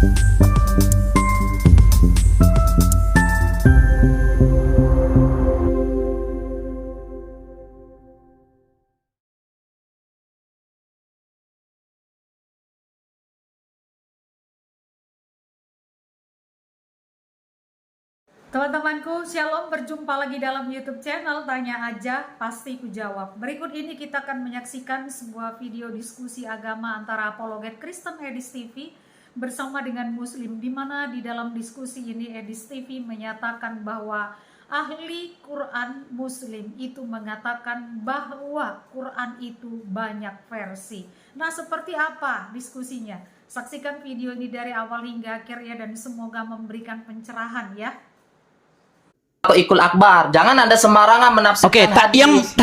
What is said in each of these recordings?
Teman-temanku, shalom, berjumpa lagi dalam YouTube channel Tanya Aja Pasti Kujawab. Berikut ini kita akan menyaksikan sebuah video diskusi agama antara apologet Kristen Edis TV bersama dengan Muslim, di mana di dalam diskusi ini Edis TV menyatakan bahwa ahli Quran Muslim itu mengatakan bahwa Quran itu banyak versi. Nah, seperti apa diskusinya? Saksikan video ini dari awal hingga akhir ya, dan semoga memberikan pencerahan ya. Atau ikul akbar, jangan Anda sembarangan menafsirkan. Oke,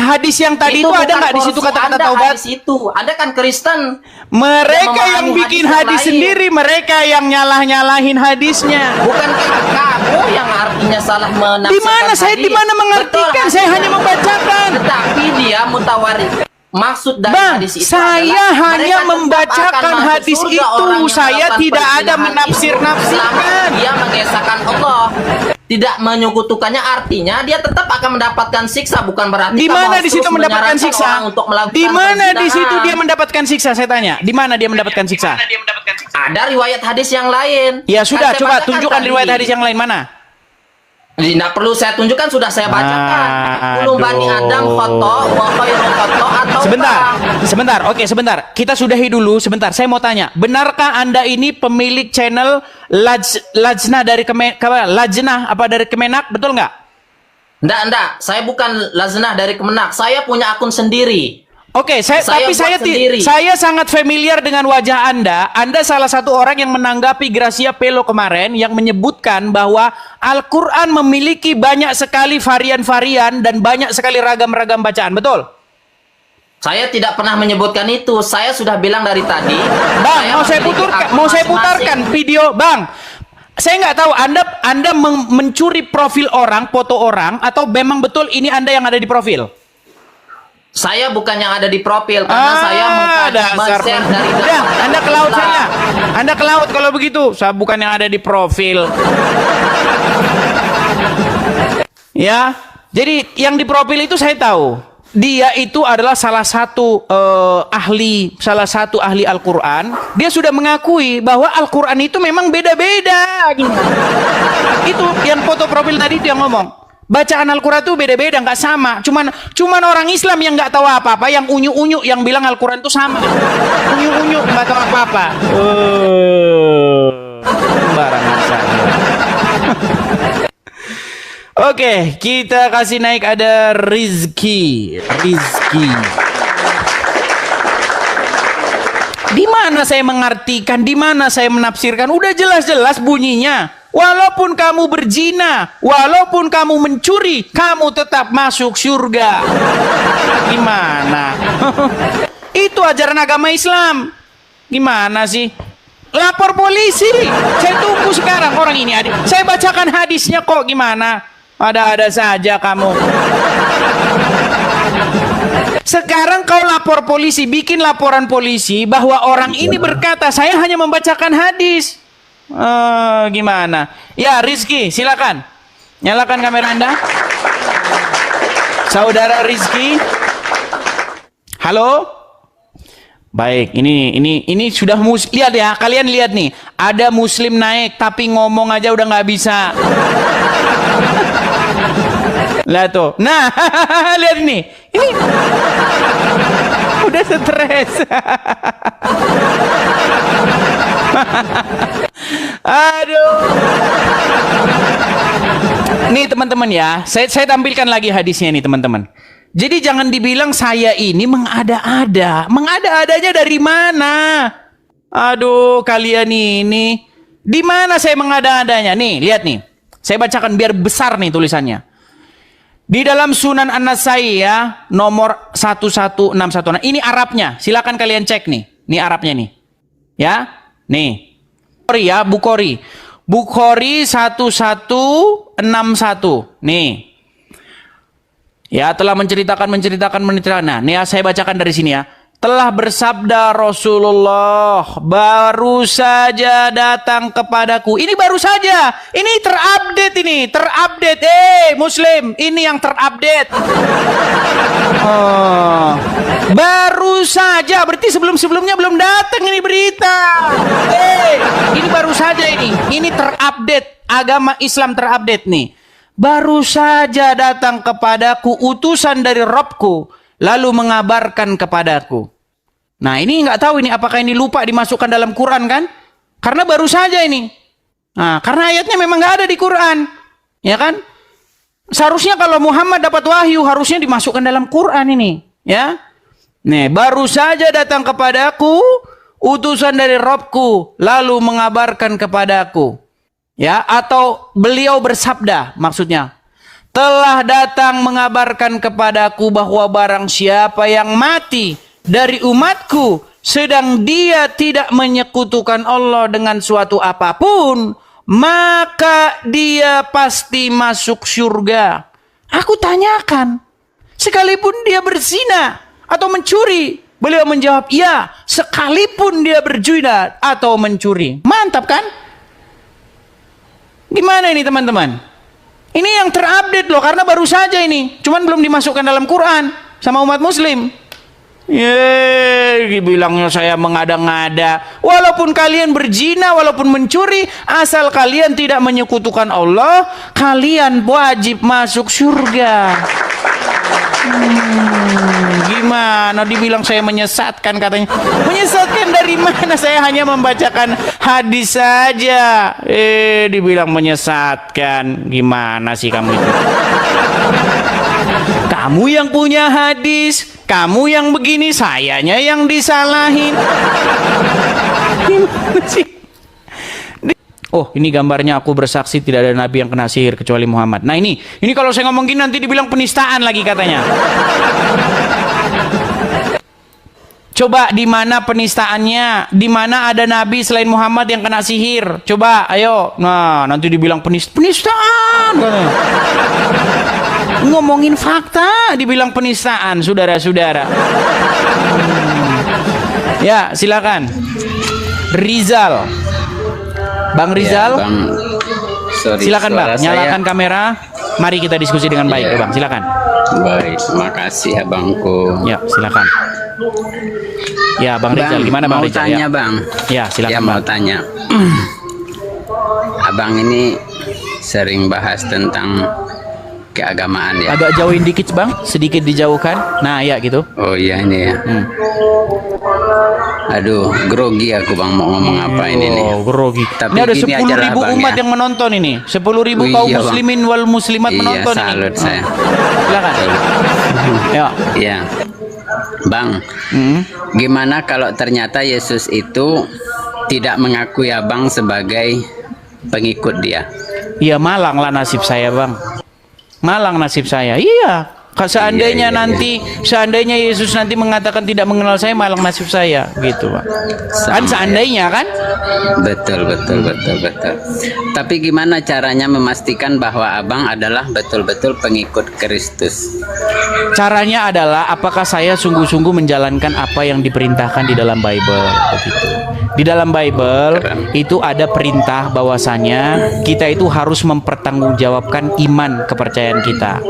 hadis yang tadi itu ada nggak di situ kata-kata taubat? Itu Anda kan Kristen. Mereka yang bikin hadis sendiri, mereka yang nyalah-nyalahin hadisnya. Bukankah kamu yang artinya salah menafsirkan? Di mana saya di mana mengartikan? Betul, saya hanya membacakan. Tetapi dia mutawarid. Maksud dari Bang, hadis itu saya hanya mereka membacakan akan hadis surga itu. orang yang Saya melakukan tidak ada perzinahan menafsir-nafsirkan. itu, dia mengesahkan Allah, tidak menyekutukannya, artinya dia tetap akan mendapatkan siksa, bukan berarti di mana di situ mendapatkan siksa? Di mana di situ dia mendapatkan siksa? Saya tanya, di mana dia mendapatkan siksa? Ada riwayat hadis yang lain. Ya sudah, Kan saya coba bacakan tunjukkan tadi. riwayat hadis yang lain mana? Tidak perlu saya tunjukkan, sudah saya bacakan. Belum Bani Adam khoto wa khairul khoto atau Sebentar, oke sebentar. Kita sudahi dulu sebentar. Saya mau tanya, benarkah Anda ini pemilik channel Lajnah dari Lajnah apa dari Kemenak, betul nggak? Enggak. Saya bukan Lajnah dari Kemenak. Saya punya akun sendiri. Oke, tapi saya sangat familiar dengan wajah Anda. Anda salah satu orang yang menanggapi Gracia Pelo kemarin yang menyebutkan bahwa Al-Quran memiliki banyak sekali varian-varian dan banyak sekali ragam-ragam bacaan, betul? Saya tidak pernah menyebutkan itu. Saya sudah bilang dari tadi. Bang, mau saya putarkan video, Bang. Saya nggak tahu Anda mencuri profil orang, foto orang, atau memang betul ini Anda yang ada di profil? Saya bukan yang ada di profil, karena saya men-share dari ya, Anda ke laut saya. Anda ke laut kalau begitu. Saya bukan yang ada di profil. Ya, jadi yang di profil itu saya tahu. Dia itu adalah salah satu ahli Al-Quran. Dia sudah mengakui bahwa Al-Quran itu memang beda-beda. Itu yang foto profil tadi itu yang ngomong. Bacaan Al-Quran itu beda-beda, nggak sama. Cuman orang Islam yang nggak tahu apa-apa, yang unyu-unyu, yang bilang Al-Quran itu sama. Unyu-unyu, nggak tahu apa-apa. Sembarangan saja. Oke, kita kasih naik, ada Rizky. Di mana saya mengartikan, di mana saya menafsirkan? Udah jelas-jelas bunyinya. Walaupun kamu berzina, walaupun kamu mencuri, kamu tetap masuk surga. Gimana? Itu ajaran agama Islam. Gimana sih? Lapor polisi. Saya tunggu sekarang orang ini. Saya bacakan hadisnya kok, gimana? Ada-ada saja kamu. Sekarang kau lapor polisi, bikin laporan polisi bahwa orang ini berkata, saya hanya membacakan hadis. Gimana? Ya, Rizky, silakan. Nyalakan kamera Anda. Saudara Rizky. Halo? Baik, ini sudah lihat ya, kalian lihat nih. Ada Muslim naik tapi ngomong aja udah nggak bisa. Lah tuh. Nah, lihat nih. Ini udah stres. Aduh. Nih teman-teman ya, saya tampilkan lagi hadisnya nih teman-teman. Jadi jangan dibilang saya ini mengada-ada. Mengada-adanya dari mana? Aduh, kalian ini. Di mana saya mengada-adanya? Nih, lihat nih. Saya bacakan biar besar nih tulisannya. Di dalam Sunan An-Nasai ya, nomor 1161. Nah, ini Arabnya. Silakan kalian cek nih. Ini Arabnya nih. Ya. Nih. Ya, Bukhari 1161. Nih. Ya, telah menceritakan. Nah, nih saya bacakan dari sini ya. Telah bersabda Rasulullah, baru saja datang kepadaku. Ini baru saja. Ini terupdate ini. Terupdate. Muslim. Ini yang terupdate. Oh. Baru saja. Berarti sebelum-sebelumnya belum datang ini berita. Ini baru saja ini. Ini terupdate. Agama Islam terupdate nih. Baru saja datang kepadaku utusan dari Robku, lalu mengabarkan kepadaku. Nah ini nggak tahu ini apakah ini lupa dimasukkan dalam Quran kan? Karena baru saja ini. Nah karena ayatnya memang nggak ada di Quran, ya kan? Seharusnya kalau Muhammad dapat wahyu harusnya dimasukkan dalam Quran ini, ya. Nih baru saja datang kepadaku utusan dari Robku, lalu mengabarkan kepadaku. Ya, atau beliau bersabda, maksudnya telah datang mengabarkan kepadaku bahwa barang siapa yang mati dari umatku sedang dia tidak menyekutukan Allah dengan suatu apapun, maka dia pasti masuk surga. Aku tanyakan, sekalipun dia berzina atau mencuri? Beliau menjawab, iya, sekalipun dia berzina atau mencuri. Mantap kan? Gimana ini teman-teman? Ini yang terupdate loh, karena baru saja ini. Cuman belum dimasukkan dalam Quran sama umat muslim. Dibilangnya saya mengada-ngada. Walaupun kalian berzina, walaupun mencuri, asal kalian tidak menyekutukan Allah, kalian wajib masuk surga. Gimana dibilang saya menyesatkan katanya. Menyesatkan dari mana? Saya hanya membacakan hadis saja. Dibilang menyesatkan. Gimana sih kamu itu? Kamu yang punya hadis, kamu yang begini, sayanya yang disalahin. Gimana sih? Oh, ini gambarnya aku bersaksi tidak ada nabi yang kena sihir kecuali Muhammad. Nah ini kalau saya ngomong gini nanti dibilang penistaan lagi katanya. Coba di mana penistaannya? Di mana ada nabi selain Muhammad yang kena sihir? Coba, ayo. Nah, nanti dibilang penistaan. Ngomongin fakta dibilang penistaan, saudara-saudara. Ya, silakan. Rizal. Bang Rizal, ya, Bang. Silakan Bang, nyalakan kamera. Mari kita diskusi dengan baik, ya. Bang. Silakan. Baik, terima kasih Abangku. Ya, silakan. Ya, Bang Rizal, gimana Bang Rizal? Tanya, ya? Bang. Ya, silakan. Ya, mau tanya. Abang ini sering bahas tentang keagamaan ya. Agak jauhin dikit Bang, sedikit dijauhkan. Nah, ya gitu. Oh iya ini ya. Aduh, grogi aku Bang mau ngomong apa ini nih. Oh, grogi. Tapi ini ada 10.000 10.000 umat yang menonton ini. 10.000 kaum muslimin wal muslimat menonton salut ini. Saya. Silakan. Ya. Iya. Bang, gimana kalau ternyata Yesus itu tidak mengakui Abang sebagai pengikut dia? Iya, malang lah nasib saya Bang. Malang nasib saya. Iya. Seandainya seandainya Yesus nanti mengatakan tidak mengenal saya, malang nasib saya, gitu Pak. Kan seandainya kan? Betul. Tapi gimana caranya memastikan bahwa Abang adalah betul-betul pengikut Kristus? Caranya adalah apakah saya sungguh-sungguh menjalankan apa yang diperintahkan di dalam Bible, begitu. Di dalam Bible itu ada perintah bahwasanya kita itu harus mempertanggungjawabkan iman kepercayaan kita.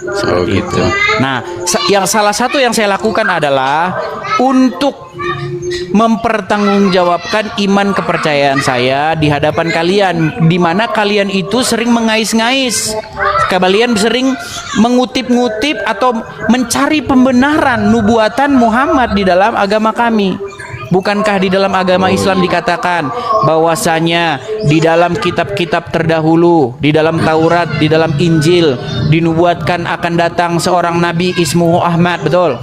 Seperti itu. Nah, yang salah satu yang saya lakukan adalah untuk mempertanggungjawabkan iman kepercayaan saya di hadapan kalian, di mana kalian itu sering mengais-ngais, kalian sering mengutip-ngutip atau mencari pembenaran nubuatan Muhammad di dalam agama kami. Bukankah di dalam agama Islam dikatakan bahwasanya di dalam kitab-kitab terdahulu, di dalam Taurat, di dalam Injil dinubuatkan akan datang seorang nabi ismuhu Ahmad, betul?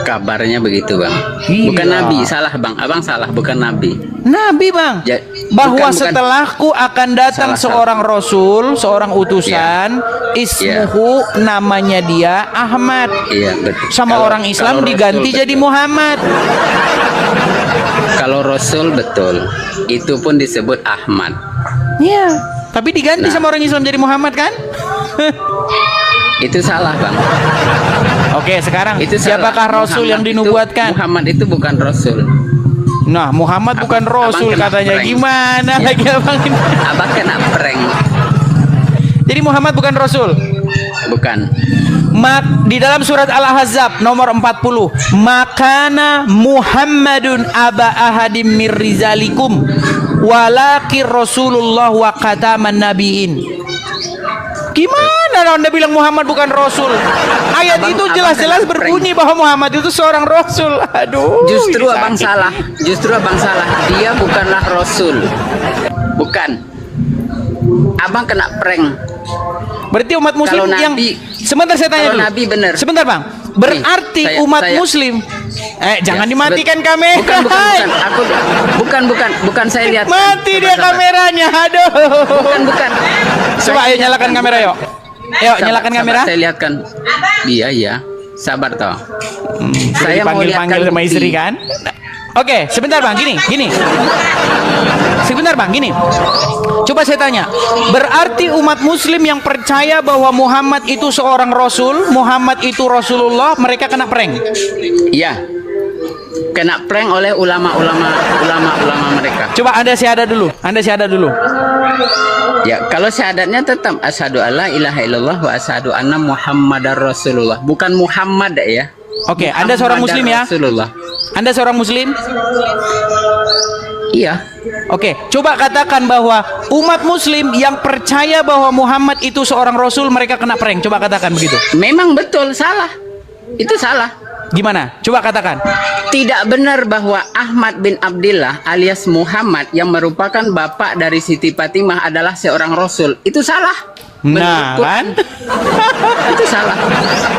Kabarnya begitu Bang. Iya. Bukan nabi, salah Bang. Abang salah, bukan nabi. Nabi Bang. Bahwa setelahku akan datang seorang rasul, seorang utusan, ismuhu namanya dia Ahmad. Iya, betul. Sama orang Islam diganti jadi Muhammad. Kalau rasul betul. Itu pun disebut Ahmad. Iya, tapi diganti sama orang Islam jadi Muhammad kan? Itu salah Bang. Oke, sekarang Itu siapakah salah. rasul yang Muhammad dinubuatkan? Muhammad itu bukan rasul. Nah, Muhammad bukan rasul abang kena katanya. prank. Gimana Ya. lagi abang ini? Abang kena prank. Jadi Muhammad bukan rasul. Bukan. Di dalam surat Al-Ahzab nomor 40, makana Muhammadun aba ahadim mir rizalikum walakin Rasulullah wa khataman nabiin. Gimana Anda bilang Muhammad bukan rasul? Ayat itu jelas-jelas kena berbunyi bahwa Muhammad itu seorang rasul. Aduh. Justru ini abang sakit. salah. Justru abang salah. Dia bukanlah rasul. Bukan. Abang kena prank. Berarti umat muslim Kalau yang Nabi- sebentar saya tanya kalau dulu. Nabi benar. Sebentar Bang. Berarti Nih, umat saya- muslim jangan Ya, dimatikan kamera. Bukan. Aku bukan saya lihat. Mati dia kameranya. Aduh. Bukan. Coba ayo nyalakan kamera yuk. Yuk nyalakan kamera. Saya lihatkan. Iya. Sabar toh. Saya mau Panggil-panggil lihatkan sama bukti. istri kan. Oke, sebentar Bang, gini. Sebentar Bang, gini. Coba saya tanya, berarti umat muslim yang percaya bahwa Muhammad itu seorang rasul, Muhammad itu Rasulullah, mereka kena prank. Iya. Kena prank oleh ulama-ulama mereka. Coba Anda syahadat dulu. Ya, kalau syahadatnya tetap asyhadu alla ilaha illallah wa asyhadu anna muhammadar rasulullah. Bukan Muhammad ya. Oke, Anda seorang muslim ya? Rasulullah. Anda seorang muslim? Iya. Oke, coba katakan bahwa umat muslim yang percaya bahwa Muhammad itu seorang rasul, mereka kena prank. Coba katakan begitu. Memang betul salah. Itu salah. Gimana? Coba katakan. Tidak benar bahwa Ahmad bin Abdillah alias Muhammad yang merupakan bapak dari Siti Fatimah adalah seorang rasul. Itu salah. Nah, Menurut kan? Itu salah.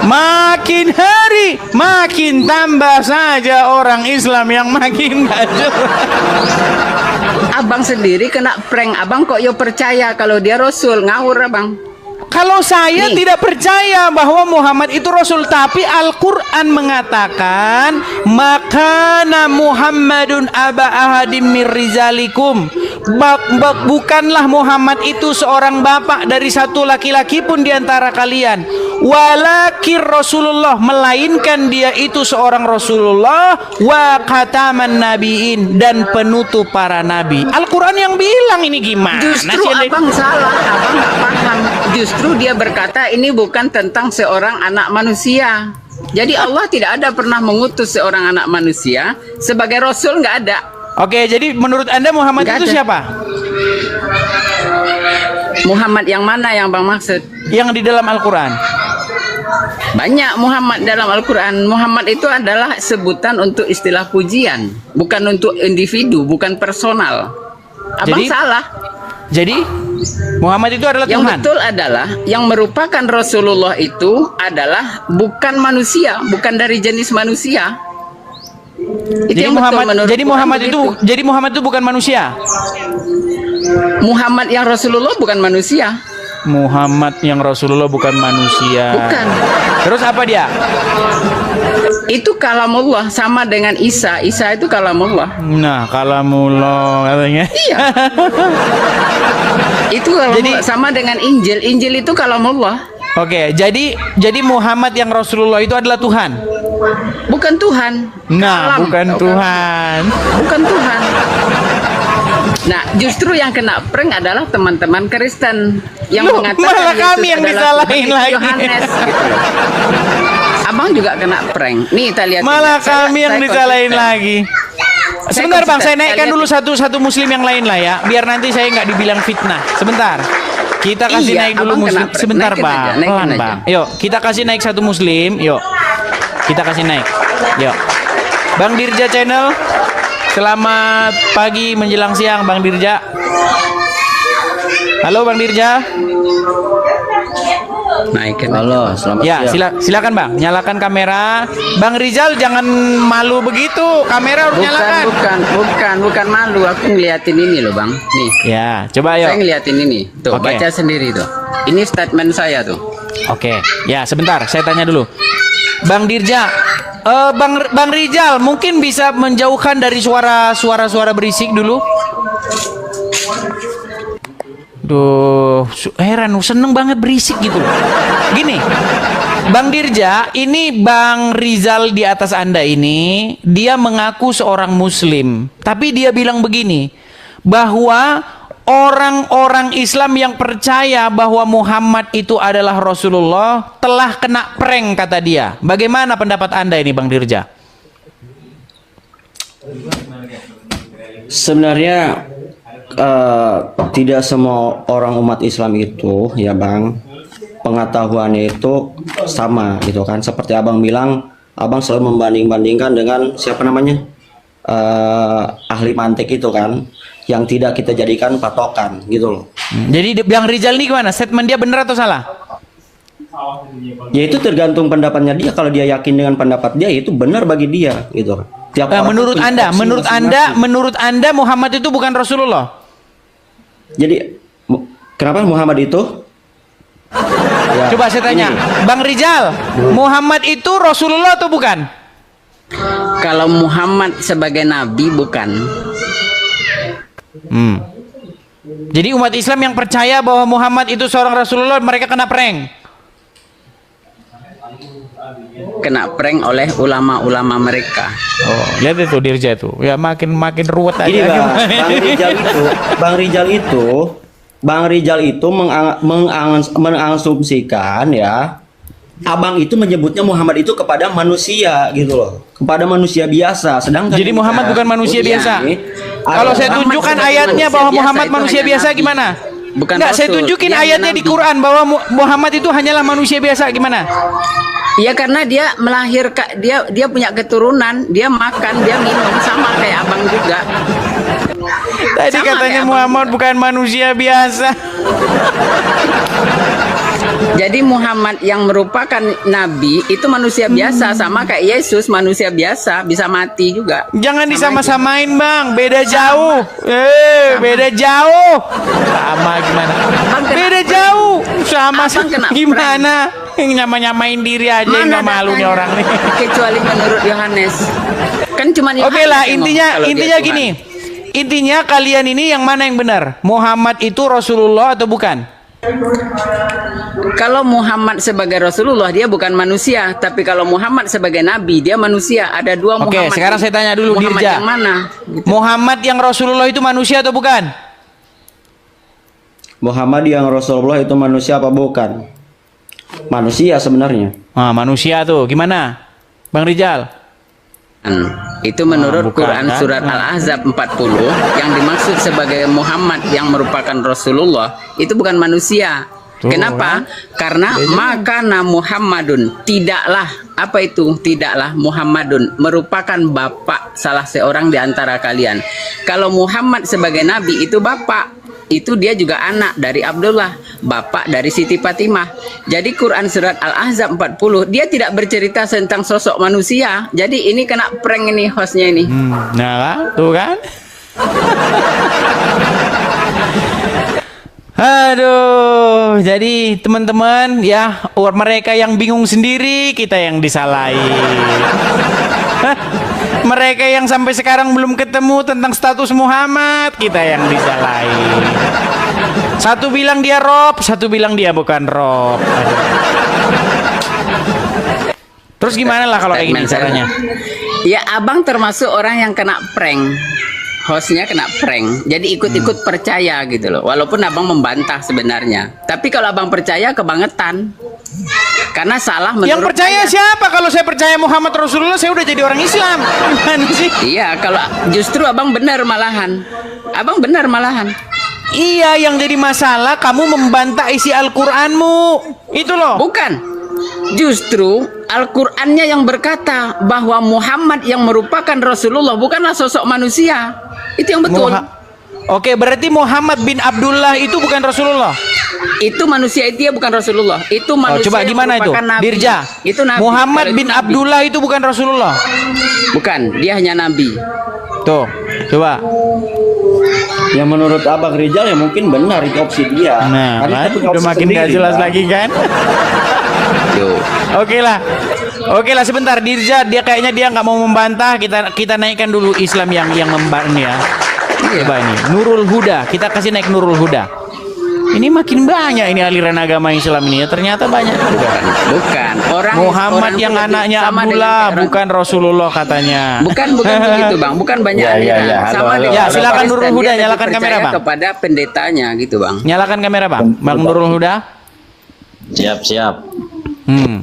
Makin hari makin tambah saja orang Islam yang makin gajah. Abang sendiri kena prank. Abang kok yo percaya kalau dia rasul? Ngawur abang. Kalau saya Nih. tidak percaya bahwa Muhammad itu Rasul, tapi Al-Quran mengatakan makana Muhammadun aba ahadim mir rizalikum. Bukanlah Muhammad itu seorang bapak dari satu laki-laki pun di antara kalian. Walakin Rasulullah, melainkan dia itu seorang Rasulullah wa khataman nabiin, dan penutup para nabi. Al-Quran yang bilang ini gimana? Justru abang salah. Abang nggak paham. Justru dia berkata ini bukan tentang seorang anak manusia. Jadi Allah tidak ada pernah mengutus seorang anak manusia sebagai rasul, nggak ada. Oke, jadi menurut Anda Muhammad Nggak itu ada. siapa? Muhammad yang mana yang bang maksud? Yang di dalam Al-Quran. Banyak Muhammad dalam Al-Quran. Muhammad itu adalah sebutan untuk istilah pujian, bukan untuk individu, bukan personal. Abang Jadi, salah. Jadi Muhammad itu adalah Yang Tuhan. betul adalah yang merupakan Rasulullah itu adalah bukan manusia, bukan dari jenis manusia. Itu Jadi yang betul Muhammad, menurut jadi Quran Muhammad itu, begitu. jadi Muhammad itu bukan manusia. Muhammad yang Rasulullah bukan manusia. Muhammad yang Rasulullah bukan manusia. Bukan. Terus apa dia? Itu kalamullah, sama dengan Isa. Isa itu kalamullah. Nah, kalamullah katanya. Iya. Itu kalamullah, sama dengan Injil. Injil itu kalamullah. Oke, jadi Muhammad yang Rasulullah itu adalah Tuhan. Bukan Tuhan. Nah, Kalam. bukan Tuhan. Bukan Tuhan. Nah, justru yang kena prank adalah teman-teman Kristen yang Loh, mengatakan malah Yesus kami yang adalah disalahin Tuhan lagi. Yohanes. Gitu. Abang juga kena prank. Nih, kita lihat. Malah Saya- kami yang saya disalahin konsisten. lagi. Sebentar Bang, saya konsisten. naikkan Saya dulu lihat. satu muslim yang lain lah ya, biar nanti saya nggak dibilang fitnah. Sebentar. Kita kasih Iya, naik dulu abang muslim. kena prank. Sebentar Naikin Bang, aja, naikin pelan aja. Bang. Yuk, kita kasih naik satu muslim. Yuk, kita kasih naik. Yuk, Bang Dirja Channel. Selamat pagi menjelang siang Bang Dirja. Halo Bang Dirja. Naikin. Halo, selamat Ya, siang. silakan Bang, nyalakan kamera. Bang Rizal jangan malu begitu. Kamera harus nyalakan. Bukan malu. Aku ngeliatin ini loh, Bang. Nih. Ya, coba Saya ayo. ngeliatin ini. Tuh, Oke. baca sendiri tuh. Ini statement saya tuh. Oke, ya sebentar, saya tanya dulu. Bang Dirja, Bang Rizal mungkin bisa menjauhkan dari suara berisik dulu. Duh, heran, seneng banget berisik gitu. Gini, Bang Dirja, ini Bang Rizal di atas Anda ini, dia mengaku seorang Muslim. Tapi dia bilang begini, bahwa orang-orang Islam yang percaya bahwa Muhammad itu adalah Rasulullah telah kena prank, kata dia. Bagaimana pendapat Anda ini, Bang Dirja? Sebenarnya tidak semua orang umat Islam itu, ya Bang, pengetahuannya itu sama gitu kan. Seperti Abang bilang, Abang selalu membanding-bandingkan dengan siapa namanya, ahli mantik itu kan, yang tidak kita jadikan patokan gitu loh. Jadi Bang Rizal ini gimana? Statement dia benar atau salah? Ya itu tergantung pendapatnya dia. Kalau dia yakin dengan pendapat dia, itu benar bagi dia gitu. Tiap orang Menurut punya Anda, opsi masing-masing. menurut Anda Muhammad itu bukan Rasulullah? Jadi kenapa Muhammad itu? Ya, Coba saya tanya, Bang Rizal, Muhammad itu Rasulullah atau bukan? Kalau Muhammad sebagai nabi bukan. Jadi umat Islam yang percaya bahwa Muhammad itu seorang Rasulullah, mereka kena prank. Kena prank oleh ulama-ulama mereka. Oh, lihat itu Dirja itu. Ya makin ruwet aja. Ini Bang Rizal itu mengasumsikan ya, Abang itu menyebutnya Muhammad itu kepada manusia gitu loh, kepada manusia biasa. Sedangkan Jadi Muhammad bukan manusia biasa. Kalau saya Muhammad tunjukkan sebagai ayatnya manusia bahwa biasa Muhammad itu manusia hanya biasa nabi. gimana? Bukan Enggak, saya Rasul. tunjukin Dia ayatnya hanya di nabi. Quran bahwa Muhammad itu hanyalah manusia biasa gimana? Ya karena dia melahirkan, dia punya keturunan, dia makan, dia minum sama kayak abang juga. Tadi Sama katanya kayak Muhammad bukan manusia biasa. Jadi Muhammad yang merupakan nabi itu manusia biasa, sama kayak Yesus manusia biasa, bisa mati juga. Jangan Sama disama-samain, Bang. Beda jauh. Beda jauh. Sama gimana? Bang, Beda jauh. Sama Abang kena gimana? Yang nyama-nyamain diri aja Mana nggak malu nih datanya? orang nih. Kecuali menurut Yohanes. Kan cuma Oke lah, intinya gini. Intinya kalian ini yang mana yang benar? Muhammad itu Rasulullah atau bukan? Kalau Muhammad sebagai Rasulullah dia bukan manusia, tapi kalau Muhammad sebagai nabi dia manusia. Ada dua Oke, Muhammad. sekarang saya tanya dulu, Muhammad Dirja. yang mana? Gitu. Muhammad yang Rasulullah itu manusia atau bukan? Muhammad yang Rasulullah itu manusia apa bukan? Manusia sebenarnya. Ah, manusia tuh gimana? Bang Rizal? Itu menurut bukan, Quran kan? surat Al-Ahzab 40 yang dimaksud sebagai Muhammad yang merupakan Rasulullah itu bukan manusia. Tuh, Kenapa? Karena makana Muhammadun, tidaklah apa itu? Tidaklah Muhammadun merupakan bapak salah seorang di antara kalian. Kalau Muhammad sebagai nabi itu bapak, itu dia juga anak dari Abdullah, bapak dari Siti Fatimah. Jadi Quran surat Al-Ahzab 40 dia tidak bercerita tentang sosok manusia. Jadi ini kena prank ini hostnya ini. Nah, kan? Tuh kan? Aduh, jadi teman-teman ya, mereka yang bingung sendiri, kita yang disalahin. Mereka yang sampai sekarang belum ketemu tentang status Muhammad, kita yang disalahin. Satu bilang dia Rob, satu bilang dia bukan Rob. Terus gimana lah kalau kayak gini caranya? Ya abang termasuk orang yang kena prank. Hostnya kena prank, jadi ikut-ikut percaya gitu loh. Walaupun abang membantah sebenarnya, tapi kalau abang percaya kebangetan, karena salah menurut Yang percaya saya. siapa? Kalau saya percaya Muhammad Rasulullah, saya udah jadi orang Islam. Gimana sih? Iya, kalau justru abang benar malahan, abang benar malahan. Iya, yang jadi masalah kamu membantah isi Al-Qur'anmu. Itu loh. Bukan. Justru Al-Qur'annya yang berkata bahwa Muhammad yang merupakan Rasulullah bukanlah sosok manusia. Itu yang betul. Oke, berarti Muhammad bin Abdullah itu bukan Rasulullah. Itu manusia, itu dia bukan Rasulullah. Itu manusia. Coba yang gimana itu? merupakan nabi. Dirja. Itu nabi. Muhammad Kalau bin itu nabi. Abdullah itu bukan Rasulullah. Bukan, dia hanya nabi. Tuh, coba. Yang menurut Abang Rizal ya mungkin benar itu opsi dia. Nah, Karena kan? itu Udah opsi makin gak sendiri, jelas Bang. lagi kan? Tuh. Oke lah sebentar, Dirja dia kayaknya dia nggak mau membantah. Kita naikkan dulu Islam yang membantah ya. Iya. Coba ini Nurul Huda, kita kasih naik Nurul Huda. Ini makin banyak ini aliran agama Islam ini ya. Ternyata banyak juga. Bukan. Muhammad yang itu anaknya sama dengan Abdullah, orang- bukan Rasulullah katanya. Bukan begitu Bang, bukan banyak Ya, ya, aliran. ya. Halo, Sama halo. dengan Ya, orang silakan Kristen, Nurul dia Huda, lebih nyalakan kamera, percaya Bang. kepada pendetanya gitu Bang. Nyalakan kamera Bang. Bang Nurul Huda. Siap. Hmm.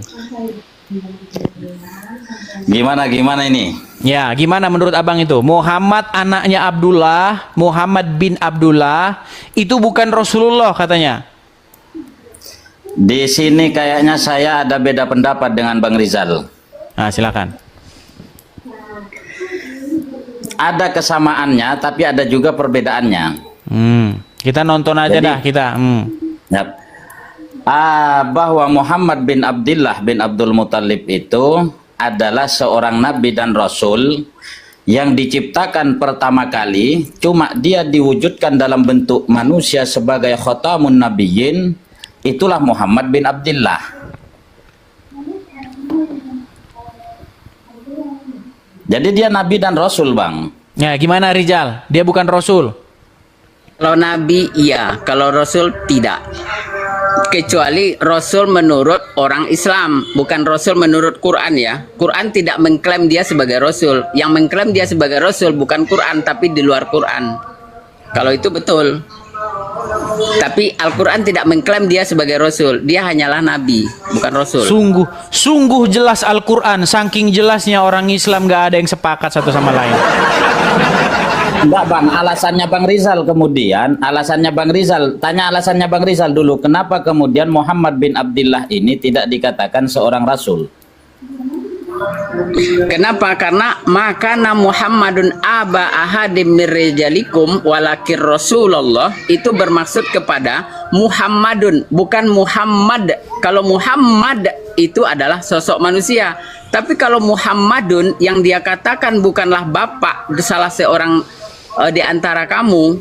Gimana ini? Ya, gimana menurut abang itu? Muhammad anaknya Abdullah, Muhammad bin Abdullah, itu bukan Rasulullah katanya. Di sini kayaknya saya ada beda pendapat dengan Bang Rizal. Nah, silakan. Ada kesamaannya, tapi ada juga perbedaannya. Kita nonton aja Jadi- dah kita. Yap. Bahwa Muhammad bin Abdullah bin Abdul Muthalib itu adalah seorang nabi dan rasul yang diciptakan pertama kali, cuma dia diwujudkan dalam bentuk manusia sebagai khatamun nabiyyin. Itulah Muhammad bin Abdullah. Jadi dia nabi dan rasul, Bang. Ya, gimana Rizal? Dia bukan Rasul. Kalau nabi iya, kalau rasul tidak. Kecuali rasul menurut orang Islam, bukan rasul menurut Quran ya. Quran tidak mengklaim dia sebagai rasul. Yang mengklaim dia sebagai rasul bukan Quran tapi di luar Quran. Kalau itu betul. Tapi Al-Quran tidak mengklaim dia sebagai rasul. Dia hanyalah nabi, bukan rasul. Sungguh jelas Al-Quran. Saking jelasnya orang Islam gak ada yang sepakat satu sama lain. Enggak Bang, alasannya Bang Rizal kemudian, tanya alasannya Bang Rizal dulu, kenapa kemudian Muhammad bin Abdullah ini tidak dikatakan seorang rasul? Kenapa? Karena makana Muhammadun aba ahadim mirrijalikum walakir Rasulullah itu bermaksud kepada Muhammadun, bukan Muhammad. Kalau Muhammad itu adalah sosok manusia. Tapi kalau Muhammadun yang dia katakan bukanlah bapak salah seorang di antara kamu,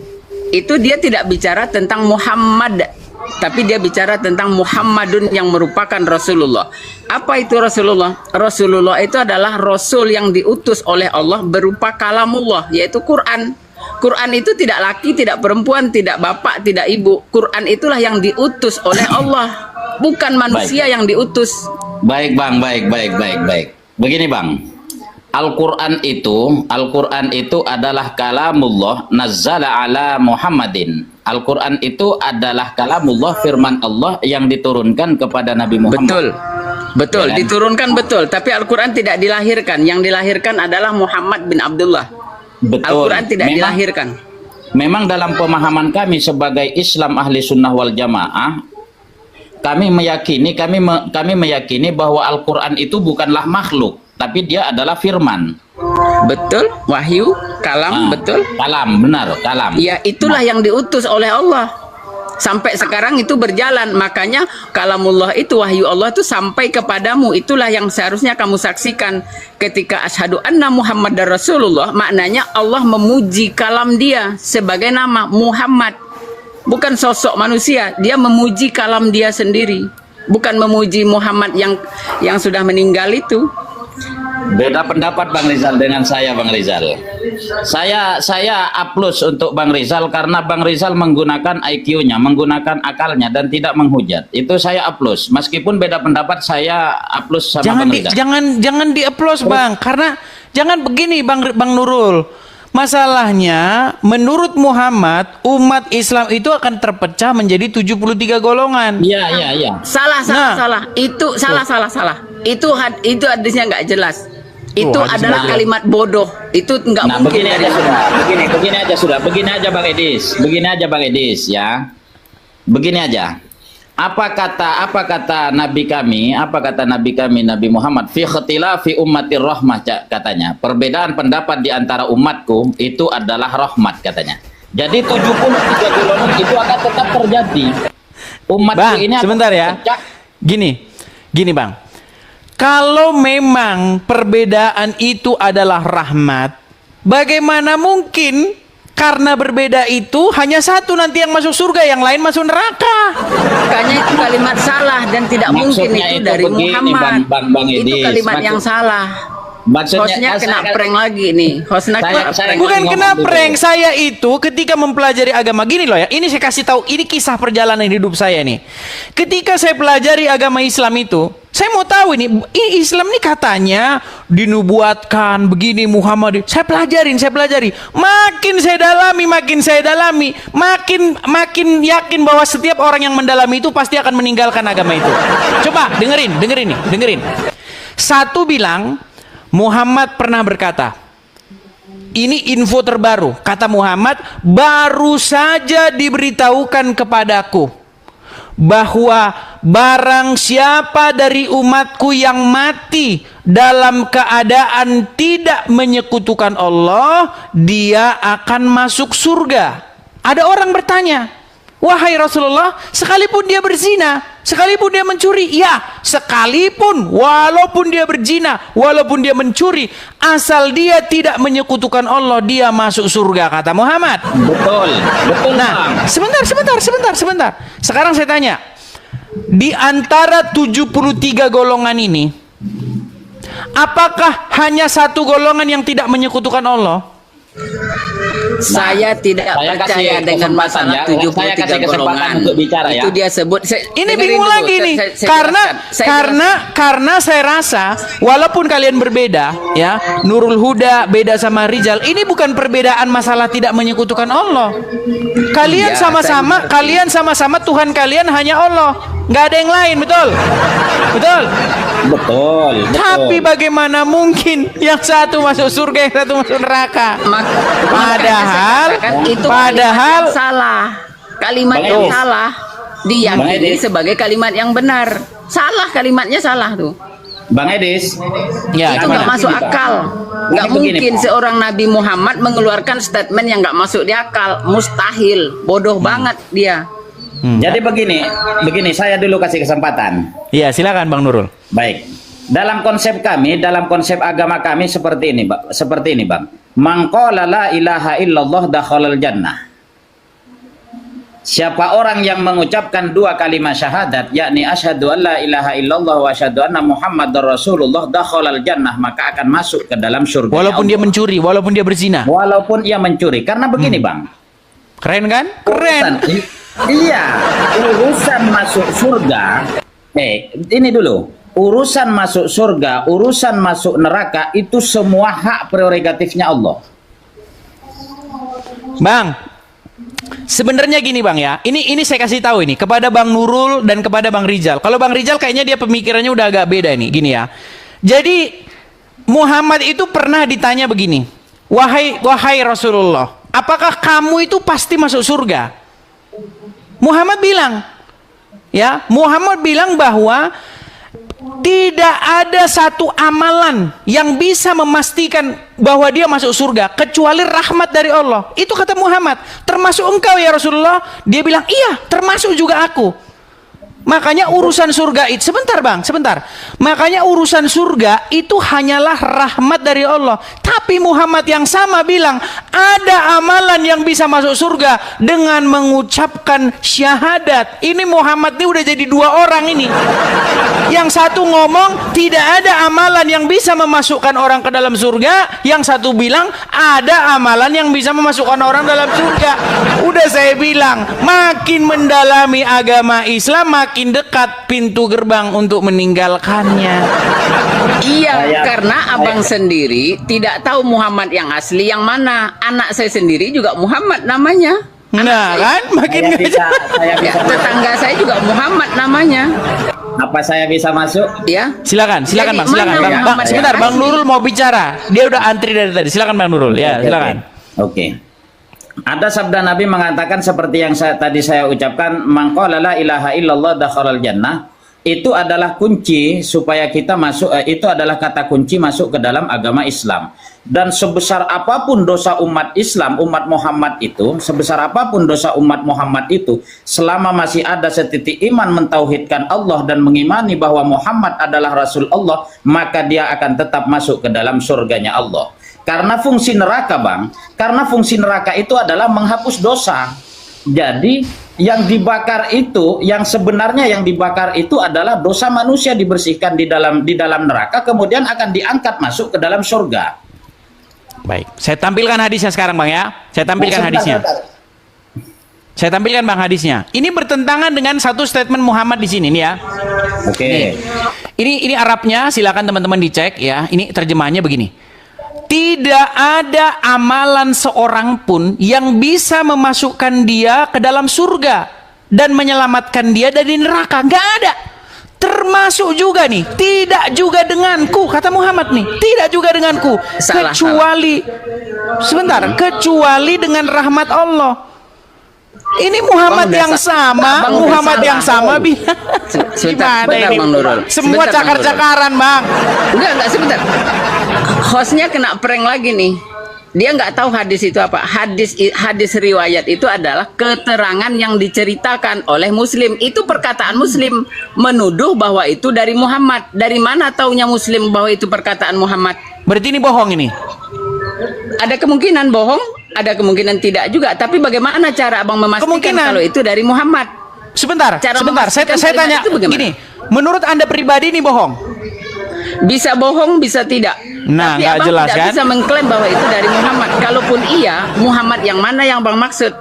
itu dia tidak bicara tentang Muhammad, tapi dia bicara tentang Muhammadun yang merupakan Rasulullah. Apa itu Rasulullah? Rasulullah itu adalah Rasul yang diutus oleh Allah berupa kalamullah, yaitu Quran. Quran itu tidak laki, tidak perempuan, tidak bapak, tidak ibu. Quran itulah yang diutus oleh Allah, bukan manusia yang diutus. Baik Bang, baik. Begini Bang, Al-Quran itu adalah kalamullah nazzala ala Muhammadin. Al-Quran itu adalah kalamullah, firman Allah yang diturunkan kepada Nabi Muhammad. Betul, Ya kan? diturunkan betul. Tapi Al-Quran tidak dilahirkan. Yang dilahirkan adalah Muhammad bin Abdullah. Betul. Al-Quran tidak dilahirkan. Memang dalam pemahaman kami sebagai Islam ahli sunnah wal jamaah, kami meyakini bahwa Al-Quran itu bukanlah makhluk, tapi dia adalah firman. Betul, wahyu, kalam, betul. Kalam, benar, kalam. Ya, itulah yang diutus oleh Allah. Sampai sekarang itu berjalan. Makanya kalamullah itu, wahyu Allah itu sampai kepadamu. Itulah yang seharusnya kamu saksikan ketika asyhadu anna Muhammadar Rasulullah. Maknanya Allah memuji kalam dia sebagai nama Muhammad. Bukan sosok manusia, dia memuji kalam dia sendiri, bukan memuji Muhammad yang sudah meninggal itu. Beda pendapat Bang Rizal dengan saya, Bang Rizal. Saya aplaus untuk Bang Rizal karena Bang Rizal menggunakan IQ-nya, menggunakan akalnya dan tidak menghujat. Itu saya aplaus. Meskipun beda pendapat, saya aplaus sama Bang Rizal. Jangan di-applause Bang, karena jangan begini Bang Nurul. Masalahnya, menurut Muhammad, umat Islam itu akan terpecah menjadi 73 golongan. Iya. Salah. Itu salah. Itu hadisnya nggak jelas. Itu adalah kalimat bodoh. Itu nggak mungkin. Begini aja Bang Edis ya. Begini aja. Apa kata Nabi kami Nabi Muhammad fi ikhtilafi ummatir rahmah, katanya. Perbedaan pendapat di antara umatku itu adalah rahmat, katanya. Jadi 73 golongan itu akan tetap terjadi. Umatku Bang, ini sebentar ya. pecah. Gini Bang. Kalau memang perbedaan itu adalah rahmat, bagaimana mungkin karena berbeda itu hanya satu nanti yang masuk surga, yang lain masuk neraka? Makanya itu kalimat salah dan tidak mungkin Maksudnya itu itu dari begini, Muhammad. Bang Itu Edis. kalimat yang salah. Hostnya kena prank lagi nih. Hostnya kena prank. Bukan kena prank, saya itu ketika mempelajari agama gini loh ya. Ini saya kasih tahu, ini kisah perjalanan hidup saya nih. Ketika saya pelajari agama Islam itu, saya mau tahu ini Islam ini katanya dinubuatkan begini Muhammad. Saya pelajari. Makin saya dalami, makin yakin bahwa setiap orang yang mendalami itu pasti akan meninggalkan agama itu. Coba dengerin nih. Satu bilang Muhammad pernah berkata, ini info terbaru, kata Muhammad, baru saja diberitahukan kepadaku bahwa barang siapa dari umatku yang mati dalam keadaan tidak menyekutukan Allah, dia akan masuk surga. Ada orang bertanya, wahai Rasulullah, sekalipun dia berzina, sekalipun dia mencuri, ya, sekalipun, walaupun dia berzina, walaupun dia mencuri, asal dia tidak menyekutukan Allah, dia masuk surga, kata Muhammad. Betul. Nah, sebentar. Sekarang saya tanya, di antara 73 golongan ini, apakah hanya satu golongan yang tidak menyekutukan Allah? Saya tidak saya percaya kasih dengan kesempatan masalah ya. Saya kasih 73 kesempatan golongan untuk bicara ya. Itu dia sebut. Ini bingung lagi nih, karena saya rasa walaupun kalian berbeda ya, Nurul Huda beda sama Rizal, ini bukan perbedaan masalah tidak menyekutukan Allah. Kalian sama-sama Tuhan kalian hanya Allah, nggak ada yang lain, betul? Tapi bagaimana mungkin yang satu masuk surga, yang satu masuk neraka? Padahal salah. Kalimat yang salah diyakini sebagai kalimat yang benar. Salah, kalimatnya salah tuh. Bang Edis, ya, itu nggak masuk akal. Nggak mungkin seorang Nabi Muhammad mengeluarkan statement yang nggak masuk di akal. Mustahil, bodoh banget dia. Jadi begini, saya dulu kasih kesempatan. Iya, silakan Bang Nurul. Baik. Dalam konsep kami, dalam konsep agama kami seperti ini, Bang. Man qala la ilaha illallah dakhalal jannah. Siapa orang yang mengucapkan dua kalimat syahadat, yakni asyhadu an la ilaha illallah wa asyhadu anna Muhammadar Rasulullah, dakhalal jannah, maka akan masuk ke dalam surga. Walaupun dia mencuri, walaupun dia berzina. Walaupun ia mencuri. Karena begini, Bang. Keren kan? Keren. Iya, urusan masuk surga. Ini dulu. Urusan masuk surga, urusan masuk neraka, itu semua hak prerogatifnya Allah. Bang, sebenarnya gini Bang ya, ini saya kasih tahu ini kepada Bang Nurul dan kepada Bang Rizal. Kalau Bang Rizal kayaknya dia pemikirannya udah agak beda nih, gini ya. Jadi Muhammad itu pernah ditanya begini, wahai Rasulullah, apakah kamu itu pasti masuk surga? Muhammad bilang bahwa tidak ada satu amalan yang bisa memastikan bahwa dia masuk surga kecuali rahmat dari Allah. Itu kata Muhammad. Termasuk engkau ya Rasulullah? Dia bilang, iya, termasuk juga aku. Makanya urusan surga itu, sebentar Bang, sebentar. Makanya urusan surga itu hanyalah rahmat dari Allah. Tapi Muhammad yang sama bilang, ada amalan yang bisa masuk surga dengan mengucapkan syahadat. Ini Muhammad ini udah jadi dua orang ini. Yang satu ngomong tidak ada amalan yang bisa memasukkan orang ke dalam surga, yang satu bilang ada amalan yang bisa memasukkan orang dalam surga. Udah saya bilang, makin mendalami agama Islam, makin dekat pintu gerbang untuk meninggalkannya. Iya, karena abang sendiri tidak tahu Muhammad yang asli yang mana. Anak saya sendiri juga Muhammad namanya. Nah kan, makin tetangga saya juga Muhammad namanya. Apa saya bisa masuk? Ya. Silakan Bang, silakan. Bang, sebentar, Bang Nurul mau bicara. Dia udah antri dari tadi. Silakan Bang Nurul. Ya, silakan. Oke. Ada sabda Nabi mengatakan seperti yang tadi saya ucapkan, man qala la ilaha illallah dakhalal jannah. Itu adalah kunci supaya kita masuk, itu adalah kata kunci masuk ke dalam agama Islam. Dan sebesar apapun dosa umat Islam, umat Muhammad itu, sebesar apapun dosa umat Muhammad itu, selama masih ada setitik iman mentauhidkan Allah dan mengimani bahwa Muhammad adalah Rasul Allah, maka dia akan tetap masuk ke dalam surganya Allah. Karena fungsi neraka, Bang, karena fungsi neraka itu adalah menghapus dosa. Jadi yang dibakar itu, yang sebenarnya yang dibakar itu adalah dosa manusia dibersihkan di dalam neraka, kemudian akan diangkat masuk ke dalam surga. Baik, saya tampilkan hadisnya sekarang Bang ya. Saya tampilkan Sebentar, hadisnya. sebentar. Saya tampilkan Bang hadisnya. Ini bertentangan dengan satu statement Muhammad di sini nih ya. Oke. Ini Arabnya, silakan teman-teman dicek ya. Ini terjemahannya begini. Tidak ada amalan seorang pun yang bisa memasukkan dia ke dalam surga dan menyelamatkan dia dari neraka. Nggak ada. Termasuk juga nih, tidak juga denganku, kata Muhammad nih, tidak juga denganku, kecuali dengan rahmat Allah. Ini Muhammad yang sama, Muhammad yang sama. Sebentar, Gimana ini? Bang Nurul. Semua Sebentar, Bang cakar-cakaran, Bang. Enggak, sebentar. Hostnya kena prank lagi nih. Dia nggak tahu hadis itu apa. Hadis riwayat itu adalah keterangan yang diceritakan oleh Muslim. Itu perkataan Muslim menuduh bahwa itu dari Muhammad. Dari mana taunya Muslim bahwa itu perkataan Muhammad? Berarti ini bohong ini. Ada kemungkinan bohong, ada kemungkinan tidak juga. Tapi bagaimana cara abang memastikan Kemungkinan. kalau itu dari Muhammad? Sebentar. Saya memastikan tanya kalimat itu bagaimana? gini. Menurut Anda pribadi ini bohong? Bisa bohong, bisa tidak. Nah, tapi nggak abang jelas tidak kan? bisa mengklaim bahwa itu dari Muhammad. Kalaupun iya, Muhammad yang mana yang bang maksud?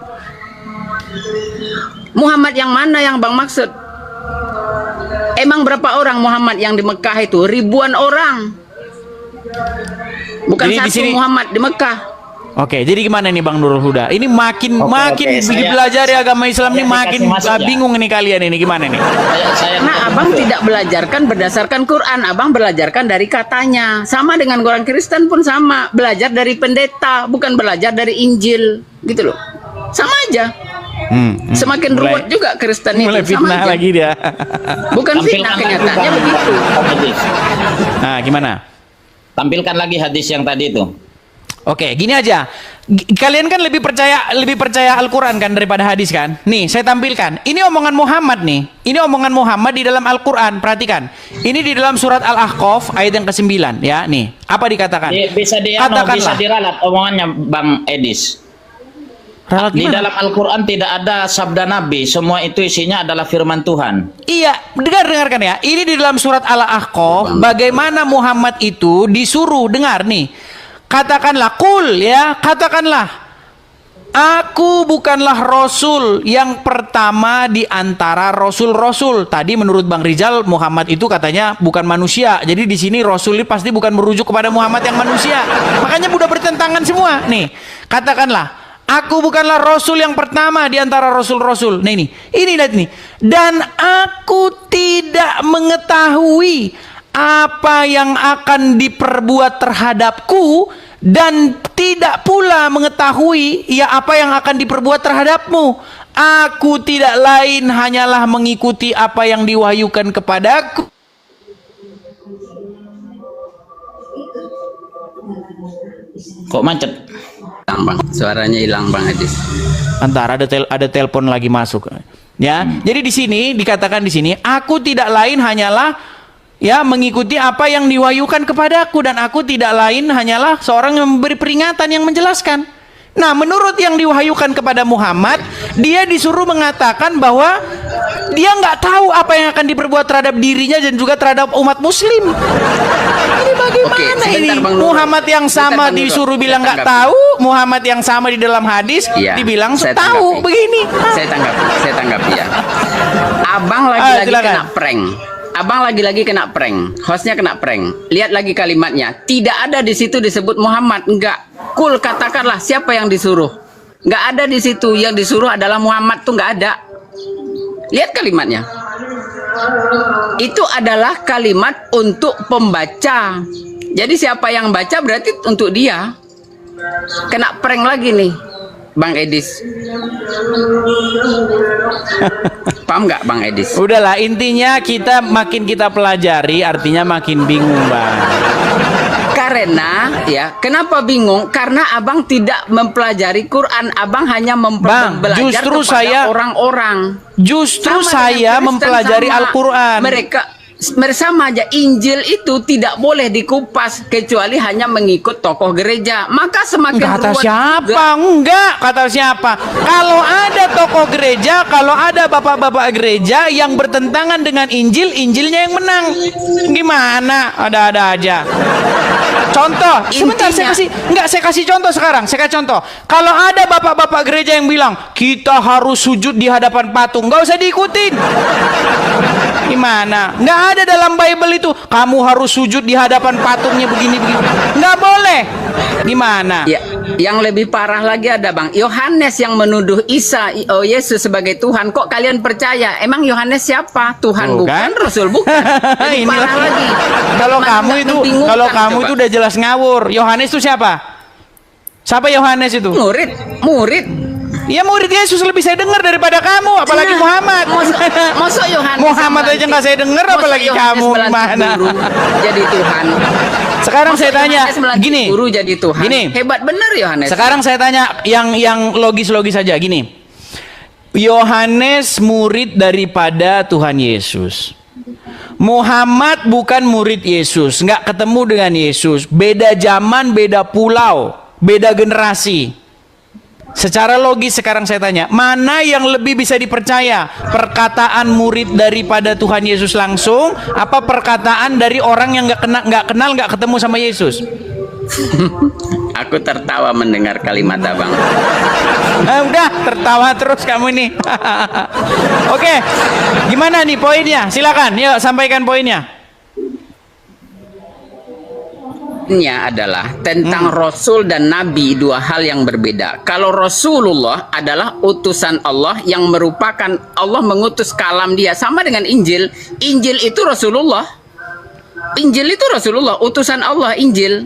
Muhammad yang mana yang bang maksud? Emang berapa orang Muhammad yang di Mekah itu? Ribuan orang. Bukan Jadi di satu sini- Muhammad di Mekah. Oke, jadi gimana nih Bang Nurul Huda? Ini makin saya- dipelajari agama Islam ini saya makin dikasih masuk ya. bingung ini kalian ini gimana nih? Saya Nah, abang tidak belajarkan berdasarkan Quran, abang belajarkan dari katanya. Sama dengan orang Kristen pun sama, belajar dari pendeta, bukan belajar dari Injil, gitu loh. Sama aja. Semakin ruwet juga Kristen itu, Mulai sama fitnah aja. lagi dia. Bukan fitnah, kenyataannya begitu. Nah, gimana? Tampilkan lagi hadis yang tadi itu. Oke, gini aja. Kalian kan lebih percaya Al-Quran kan daripada hadis kan? Nih, saya tampilkan. Ini omongan Muhammad nih. Ini omongan Muhammad di dalam Al-Quran. Perhatikan. Ini di dalam surat Al-Ahqaf ayat yang ke-9 ya. Nih, apa dikatakan? Bisa diralat omongannya Bang Edis. Ralat Di gimana? dalam Al-Quran tidak ada sabda Nabi, semua itu isinya adalah firman Tuhan. Iya, dengarkan ya. Ini di dalam surat Al-Ahqaf, bagaimana Muhammad itu disuruh, dengar nih. Katakanlah, katakanlah, aku bukanlah Rasul yang pertama di antara Rasul-Rasul. Tadi menurut Bang Rizal, Muhammad itu katanya bukan manusia. Jadi di sini Rasul ini pasti bukan merujuk kepada Muhammad yang manusia. Makanya udah bertentangan semua. Nih, katakanlah, aku bukanlah Rasul yang pertama di antara Rasul-Rasul. Nah ini lihat nih. Dan aku tidak mengetahui apa yang akan diperbuat terhadapku, dan tidak pula mengetahui ya apa yang akan diperbuat terhadapmu. Aku tidak lain hanyalah mengikuti apa yang diwahyukan kepadaku. Kok macet? Hilang, Bang. Suaranya hilang, Bang Hadis. Antar ada telepon lagi masuk. Ya. Jadi di sini dikatakan di sini, aku tidak lain hanyalah ya mengikuti apa yang diwahyukan kepadaku, dan aku tidak lain hanyalah seorang yang memberi peringatan, yang menjelaskan. Nah, menurut yang diwahyukan kepada Muhammad, dia disuruh mengatakan bahwa dia nggak tahu apa yang akan diperbuat terhadap dirinya dan juga terhadap umat Muslim. Ini bagaimana ini? Bang Nurul. Muhammad yang sama Bang Nurul. disuruh bilang Saya nggak tanggapi. tahu, Muhammad yang sama di dalam hadis Iya, dibilang saya tahu. tanggapi. Begini. Saya tanggapi ya. Abang lagi-lagi silakan. kena prank. Abang lagi-lagi kena prank. Hostnya kena prank. Lihat lagi kalimatnya. Tidak ada di situ disebut Muhammad. Enggak. Kul, katakanlah siapa yang disuruh. Enggak ada di situ. Yang disuruh adalah Muhammad, tuh enggak ada. Lihat kalimatnya. Itu adalah kalimat untuk pembaca. Jadi siapa yang baca berarti untuk dia. Kena prank lagi nih, Bang Edis. Paham nggak, Bang Edis? Udahlah, intinya makin kita pelajari, artinya makin bingung, Bang. Karena ya, kenapa bingung? Karena abang tidak mempelajari Quran, abang hanya Bang, belajar justru kepada saya- orang-orang. Justru Sama saya dengan Kristen, mempelajari sama. Al-Quran. Mereka bersama aja. Injil itu tidak boleh dikupas kecuali hanya mengikut tokoh gereja. Maka semakin Kata ruwet siapa? juga. Enggak, kata siapa? Kalau ada tokoh gereja, kalau ada bapak-bapak gereja yang bertentangan dengan Injil, Injilnya yang menang. Gimana? Ada-ada aja. Contoh, sebentar saya kasih contoh sekarang. Saya kasih contoh. Kalau ada bapak-bapak gereja yang bilang kita harus sujud di hadapan patung, nggak usah diikutin. Gimana? Nggak ada dalam Bible itu. Kamu harus sujud di hadapan patungnya begini-begini. Nggak boleh. Gimana? Ya, yang lebih parah lagi ada Bang. Yohanes yang menuduh Isa, Yesus sebagai Tuhan. Kok kalian percaya? Emang Yohanes siapa? Tuhan Tuh, bukan, kan? Rasul bukan. Lebih Ini parah lagi. Kalau Mana kamu nggak itu, membingungkan, kalau kamu coba. itu udah jelas ngawur. Yohanes itu siapa? Siapa Yohanes itu? Murid. Ya murid Yesus lebih saya dengar daripada kamu, apalagi Nah, Muhammad. Masuk Yohanes Muhammad aja nggak saya dengar, Masuk apalagi Yohanes kamu melantik gimana? guru jadi Tuhan. Sekarang saya Masuk tanya, Yohanes melantik gini, guru jadi Tuhan. gini. Hebat bener Yohanes. Sekarang saya tanya yang logis-logis saja, gini. Yohanes murid daripada Tuhan Yesus. Muhammad bukan murid Yesus, nggak ketemu dengan Yesus. Beda zaman, beda pulau, beda generasi. Secara logis sekarang saya tanya, mana yang lebih bisa dipercaya? Perkataan murid daripada Tuhan Yesus langsung, apa perkataan dari orang yang nggak kenal, nggak ketemu sama Yesus? Aku tertawa mendengar kalimat Abang. Udah tertawa terus kamu ini. Oke, gimana nih poinnya? Silakan, yuk sampaikan poinnya. Adalah tentang Rasul dan Nabi, dua hal yang berbeda. Kalau Rasulullah adalah utusan Allah yang merupakan Allah mengutus kalam dia, sama dengan Injil. Injil itu Rasulullah. Injil itu Rasulullah, utusan Allah. Injil,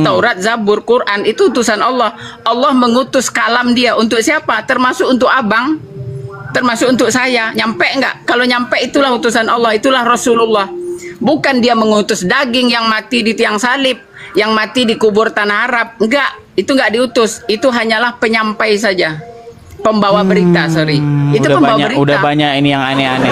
Taurat, Zabur, Quran itu utusan Allah. Allah mengutus kalam dia untuk siapa? Termasuk untuk Abang, termasuk untuk saya. Nyampe enggak? Kalau nyampe itulah utusan Allah, itulah Rasulullah. Bukan dia mengutus daging yang mati di tiang salib, yang mati di kubur tanah Arab. Enggak, itu enggak diutus. Itu hanyalah penyampai saja. Pembawa berita, sorry. Itu pembawa berita. Udah banyak ini yang aneh-aneh.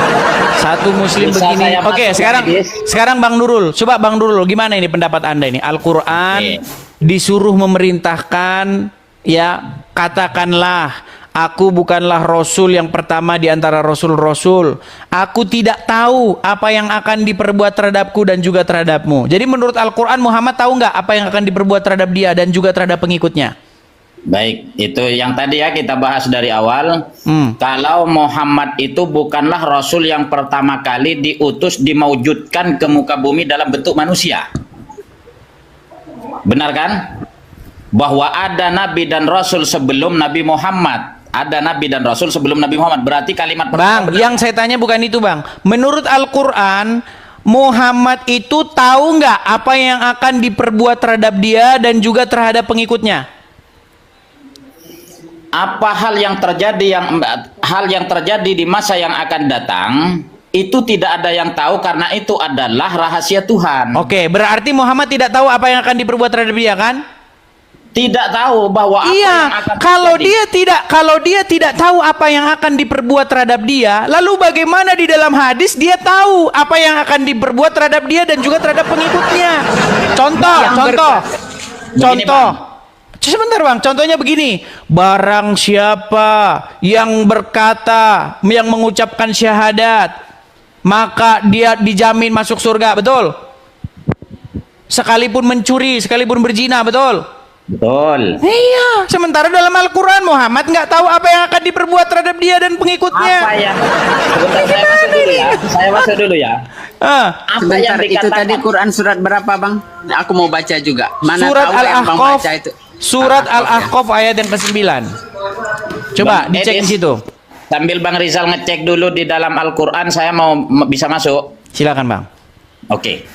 Satu muslim Bisa begini. saya Oke, masuk, sekarang Bang Nurul. Coba Bang Nurul, gimana ini pendapat Anda ini? Al-Qur'an disuruh memerintahkan, ya, katakanlah aku bukanlah Rasul yang pertama di antara Rasul-Rasul. Aku tidak tahu apa yang akan diperbuat terhadapku dan juga terhadapmu. Jadi menurut Al-Quran, Muhammad tahu nggak apa yang akan diperbuat terhadap dia dan juga terhadap pengikutnya? Baik, itu yang tadi ya kita bahas dari awal. Kalau Muhammad itu bukanlah Rasul yang pertama kali diutus, dimaujudkan ke muka bumi dalam bentuk manusia. Benar kan? Bahwa ada Nabi dan Rasul sebelum Nabi Muhammad. Ada Nabi dan Rasul sebelum Nabi Muhammad. Berarti kalimat Bang, yang saya tanya bukan itu Bang. Menurut Al-Quran, Muhammad itu tahu nggak apa yang akan diperbuat terhadap dia dan juga terhadap pengikutnya? apa hal yang terjadi di masa yang akan datang itu tidak ada yang tahu, karena itu adalah rahasia Tuhan. Oke, berarti Muhammad tidak tahu apa yang akan diperbuat terhadap dia kan? Tidak tahu bahwa apa yang Iya, akan kalau terjadi. dia tidak tahu apa yang akan diperbuat terhadap dia, lalu bagaimana di dalam hadis dia tahu apa yang akan diperbuat terhadap dia dan juga terhadap pengikutnya? Contoh. Sebentar Bang, contohnya begini. Barang siapa yang berkata, yang mengucapkan syahadat, maka dia dijamin masuk surga, betul? Sekalipun mencuri, sekalipun berzina, betul? Betul. Iya, sementara dalam Al-Quran Muhammad nggak tahu apa yang akan diperbuat terhadap dia dan pengikutnya. Apa yang sebentar, saya masuk dulu ya. Saya masuk dulu ya. Apa yang Sebentar, itu dikatakan tadi Quran surat berapa Bang? Aku mau baca juga. Mana Surat tahu yang Bang Al-Ahqaf, baca itu. Surat Al-Ahqaf, Al-Ahqaf ayat yang ke-9. Coba Bang dicek di Edis, situ. Sambil Bang Rizal ngecek dulu di dalam Al-Quran, saya mau bisa masuk. Silakan Bang. Oke.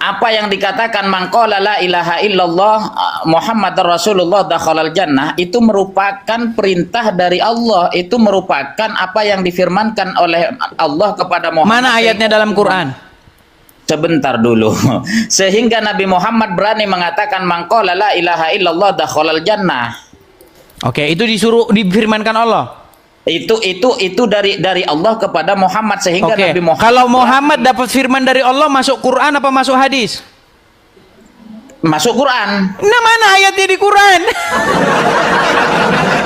Apa yang dikatakan man qala la ilaha illallah Muhammadar Rasulullah dakhalal jannah itu merupakan perintah dari Allah, itu merupakan apa yang difirmankan oleh Allah kepada Muhammad. Mana ayatnya dalam Quran? Sebentar dulu. Sehingga Nabi Muhammad berani mengatakan man qala la ilaha illallah dakhalal jannah. Oke, itu disuruh difirmankan Allah. Itu dari Allah kepada Muhammad sehingga Oke. Nabi Muhammad Kalau Muhammad dapat firman dari Allah masuk Quran apa masuk hadis? masuk Quran. Nah, mana ayatnya di Quran?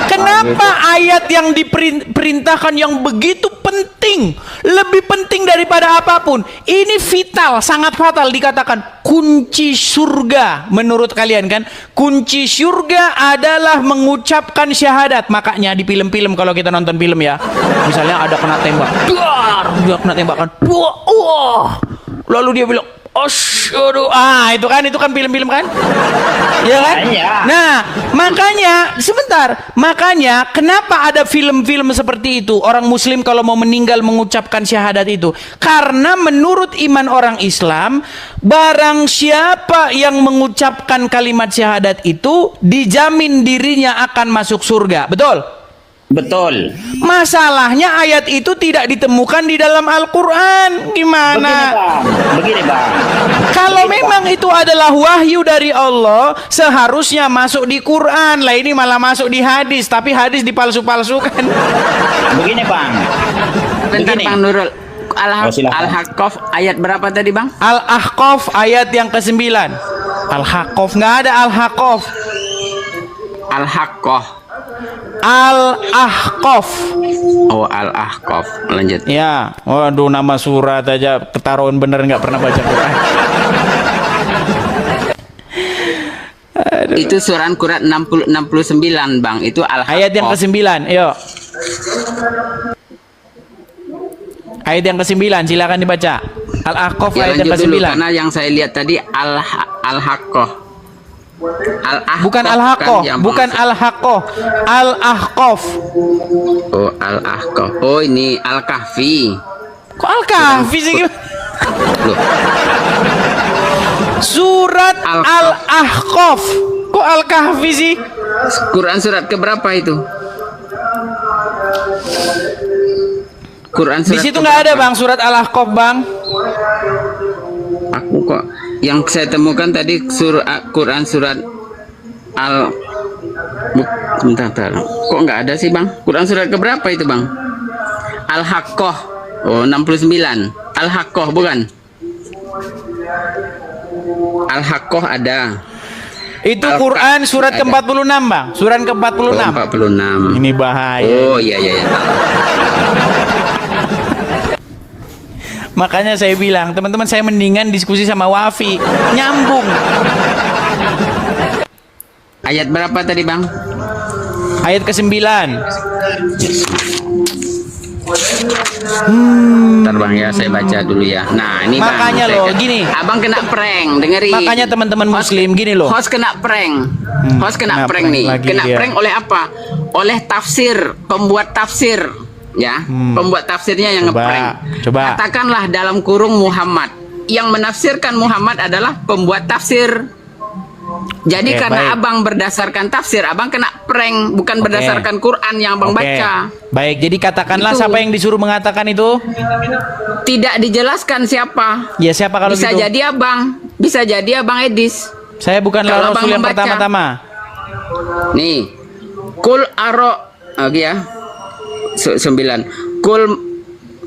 Kenapa ayat yang diperintahkan yang begitu penting, lebih penting daripada apapun, ini vital, sangat fatal, dikatakan kunci surga menurut kalian kan? Kunci surga adalah mengucapkan syahadat. Makanya di film-film, kalau kita nonton film ya, misalnya ada kena tembak, dia kena tembakan, wah, lalu dia bilang asyhadu, itu kan film-film kan? Ya kan? Iya. Nah, makanya kenapa ada film-film seperti itu? Orang muslim kalau mau meninggal mengucapkan syahadat itu. Karena menurut iman orang Islam, barang siapa yang mengucapkan kalimat syahadat itu dijamin dirinya akan masuk surga. Betul? Betul. Masalahnya ayat itu tidak ditemukan di dalam Al-Quran. Gimana? Begini bang. Kalau memang itu adalah wahyu dari Allah, seharusnya masuk di Quran. Lah ini malah masuk di hadis, tapi hadis dipalsu-palsukan. Begini bang. Bentar Begini. Bang Nurul. silakan. Al-Haqqaf ayat berapa tadi Bang? Al-Ahqaf ayat yang ke-9. Al-Haqqaf, nggak ada Al-Haqqaf. Al-Haqqah. Al-Ahqaf. Oh, Al-Ahqaf. Lanjut. Ya, waduh, nama surat aja ketaruhan bener nggak pernah baca Quran. Itu surat Quran 69 Bang. Itu Al-Haqqaf. Ayat yang ke-9, ayo. Ayat yang ke-9, silakan dibaca. Al-Ahqaf Ya, ayat yang lanjut dulu ke-9. karena yang saya lihat tadi Al-Haqqah. Al-Ahqaf Bukan kan Al-Haqqah, yang bukan maksud. Al-Haqqah, Al-Ahqaf. Oh, Al-Ahqaf. Oh, ini Al-Kahfi. Kok Al-Kahfi sih? Loh, Surat Al-Ahqaf. Kok Al-Kahfi sih? Quran surat keberapa itu? Quran Di surat situ nggak ada keberapa? Bang surat Al-Ahqaf Bang. Aku kok yang saya temukan tadi Quran surat Al bentar. Kok nggak ada sih Bang? Quran surat keberapa itu Bang? Al-Haqqah. Oh, 69. Al-Haqqah bukan? Al-Haqqah ada. Itu Al-Kahfi Quran surat ada. ke-46 Bang. Surat Oh, ke-46. 46. Ini bahaya. Oh, iya. Makanya saya bilang, teman-teman, saya mendingan diskusi sama Wafi. Nyambung. Ayat berapa tadi Bang? Ayat ke-9. Bentar Bang ya, saya baca dulu ya. Nah, ini Bang. Makanya saya loh, gini. Abang kena prank, dengerin. Makanya teman-teman muslim, gini loh. Host kena prank. Host kena kena prank prank nih. lagi Kena dia. prank oleh apa? Oleh tafsir, pembuat tafsir. Ya, pembuat tafsirnya yang ngeprank. Coba. Katakanlah dalam kurung Muhammad. Yang menafsirkan Muhammad adalah pembuat tafsir. Jadi Oke, karena baik. abang berdasarkan tafsir, abang kena prank, bukan berdasarkan Quran yang abang Oke. baca. Baik, jadi katakanlah Itu. siapa yang disuruh mengatakan itu? Tidak dijelaskan siapa. Ya siapa kalau Bisa gitu? jadi abang, bisa jadi abang Edis. Saya bukanlah Kalau Rasul abang yang membaca. pertama-tama. Nih, kul aro, oke ya, 9. Kul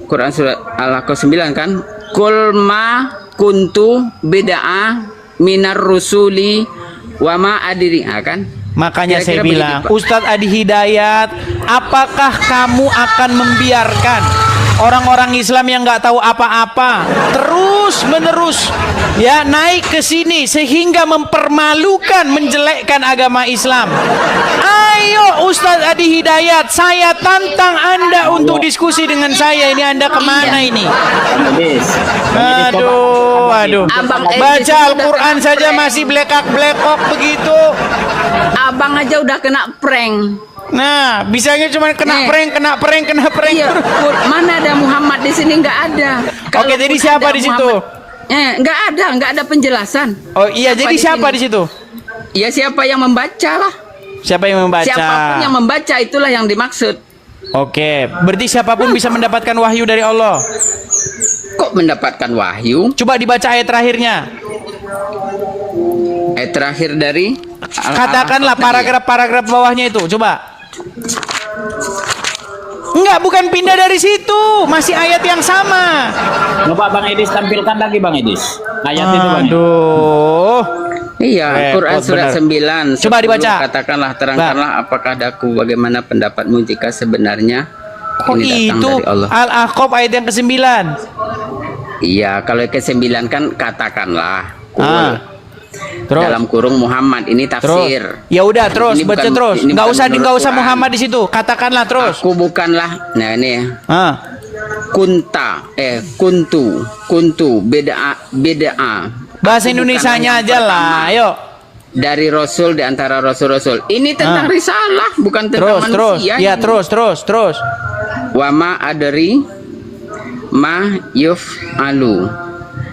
Quran surat Al-Haqqah 9 kan? Kul ma kuntu bid'ah minar rusuli wa ma adri, kan? Makanya saya Kira-kira begitu, bilang, Pak. Ustadz Adi Hidayat, apakah kamu akan membiarkan orang-orang Islam yang nggak tahu apa-apa terus menerus ya naik ke sini sehingga mempermalukan, menjelekkan agama Islam? Ayo Ustadz Adi Hidayat, saya tantang Anda untuk diskusi dengan saya. Ini Anda kemana ini? Edis. Aduh. Abang Edis Baca itu udah Al-Quran kena saja prank. masih blekak-blekok begitu. Abang aja udah kena prank. Nah, bisanya cuma kena Nih. prank. Iya, mana ada Muhammad di sini, nggak ada. Oke, jadi Kalaupun siapa ada di situ? Nggak ada penjelasan. Oh iya, jadi di siapa sini? di situ? Ya siapa yang membaca lah. Siapa yang membaca? Siapapun yang membaca itulah yang dimaksud. Oke, berarti siapapun bisa mendapatkan wahyu dari Allah. Kok mendapatkan wahyu? Coba dibaca ayat terakhirnya. Ayat terakhir dari Katakanlah paragraf-paragraf bawahnya itu. Coba. Enggak, bukan pindah dari situ. Masih ayat yang sama. Coba Bang Edis tampilkan lagi Bang Edis. Ayat itu Bang Edis. Aduh. Iya, Quran Repot surat bener. 9. Coba 10, dibaca. Katakanlah, terangkanlah apakah daku, bagaimana pendapatmu jika sebenarnya Oh ini datang itu dari Allah. Al-Ahqaf ayat yang ke-9. Iya, kalau yang ke-9 kan katakanlah. Terus. Dalam kurung Muhammad, ini tafsir. Terus. Ya udah terus Ini baca bukan- terus. ini Enggak bukan usah menurut enggak usah Quran. Muhammad di situ. Katakanlah terus. Aku bukanlah, nah ini kuntu beda Bahasa Indonesianya aja lah. Ayo. dari Rasul di antara Rasul-Rasul. Ini tentang risalah, bukan tentang Terus. manusia. Ya, ini. terus. Wama adri ma yuf'alu,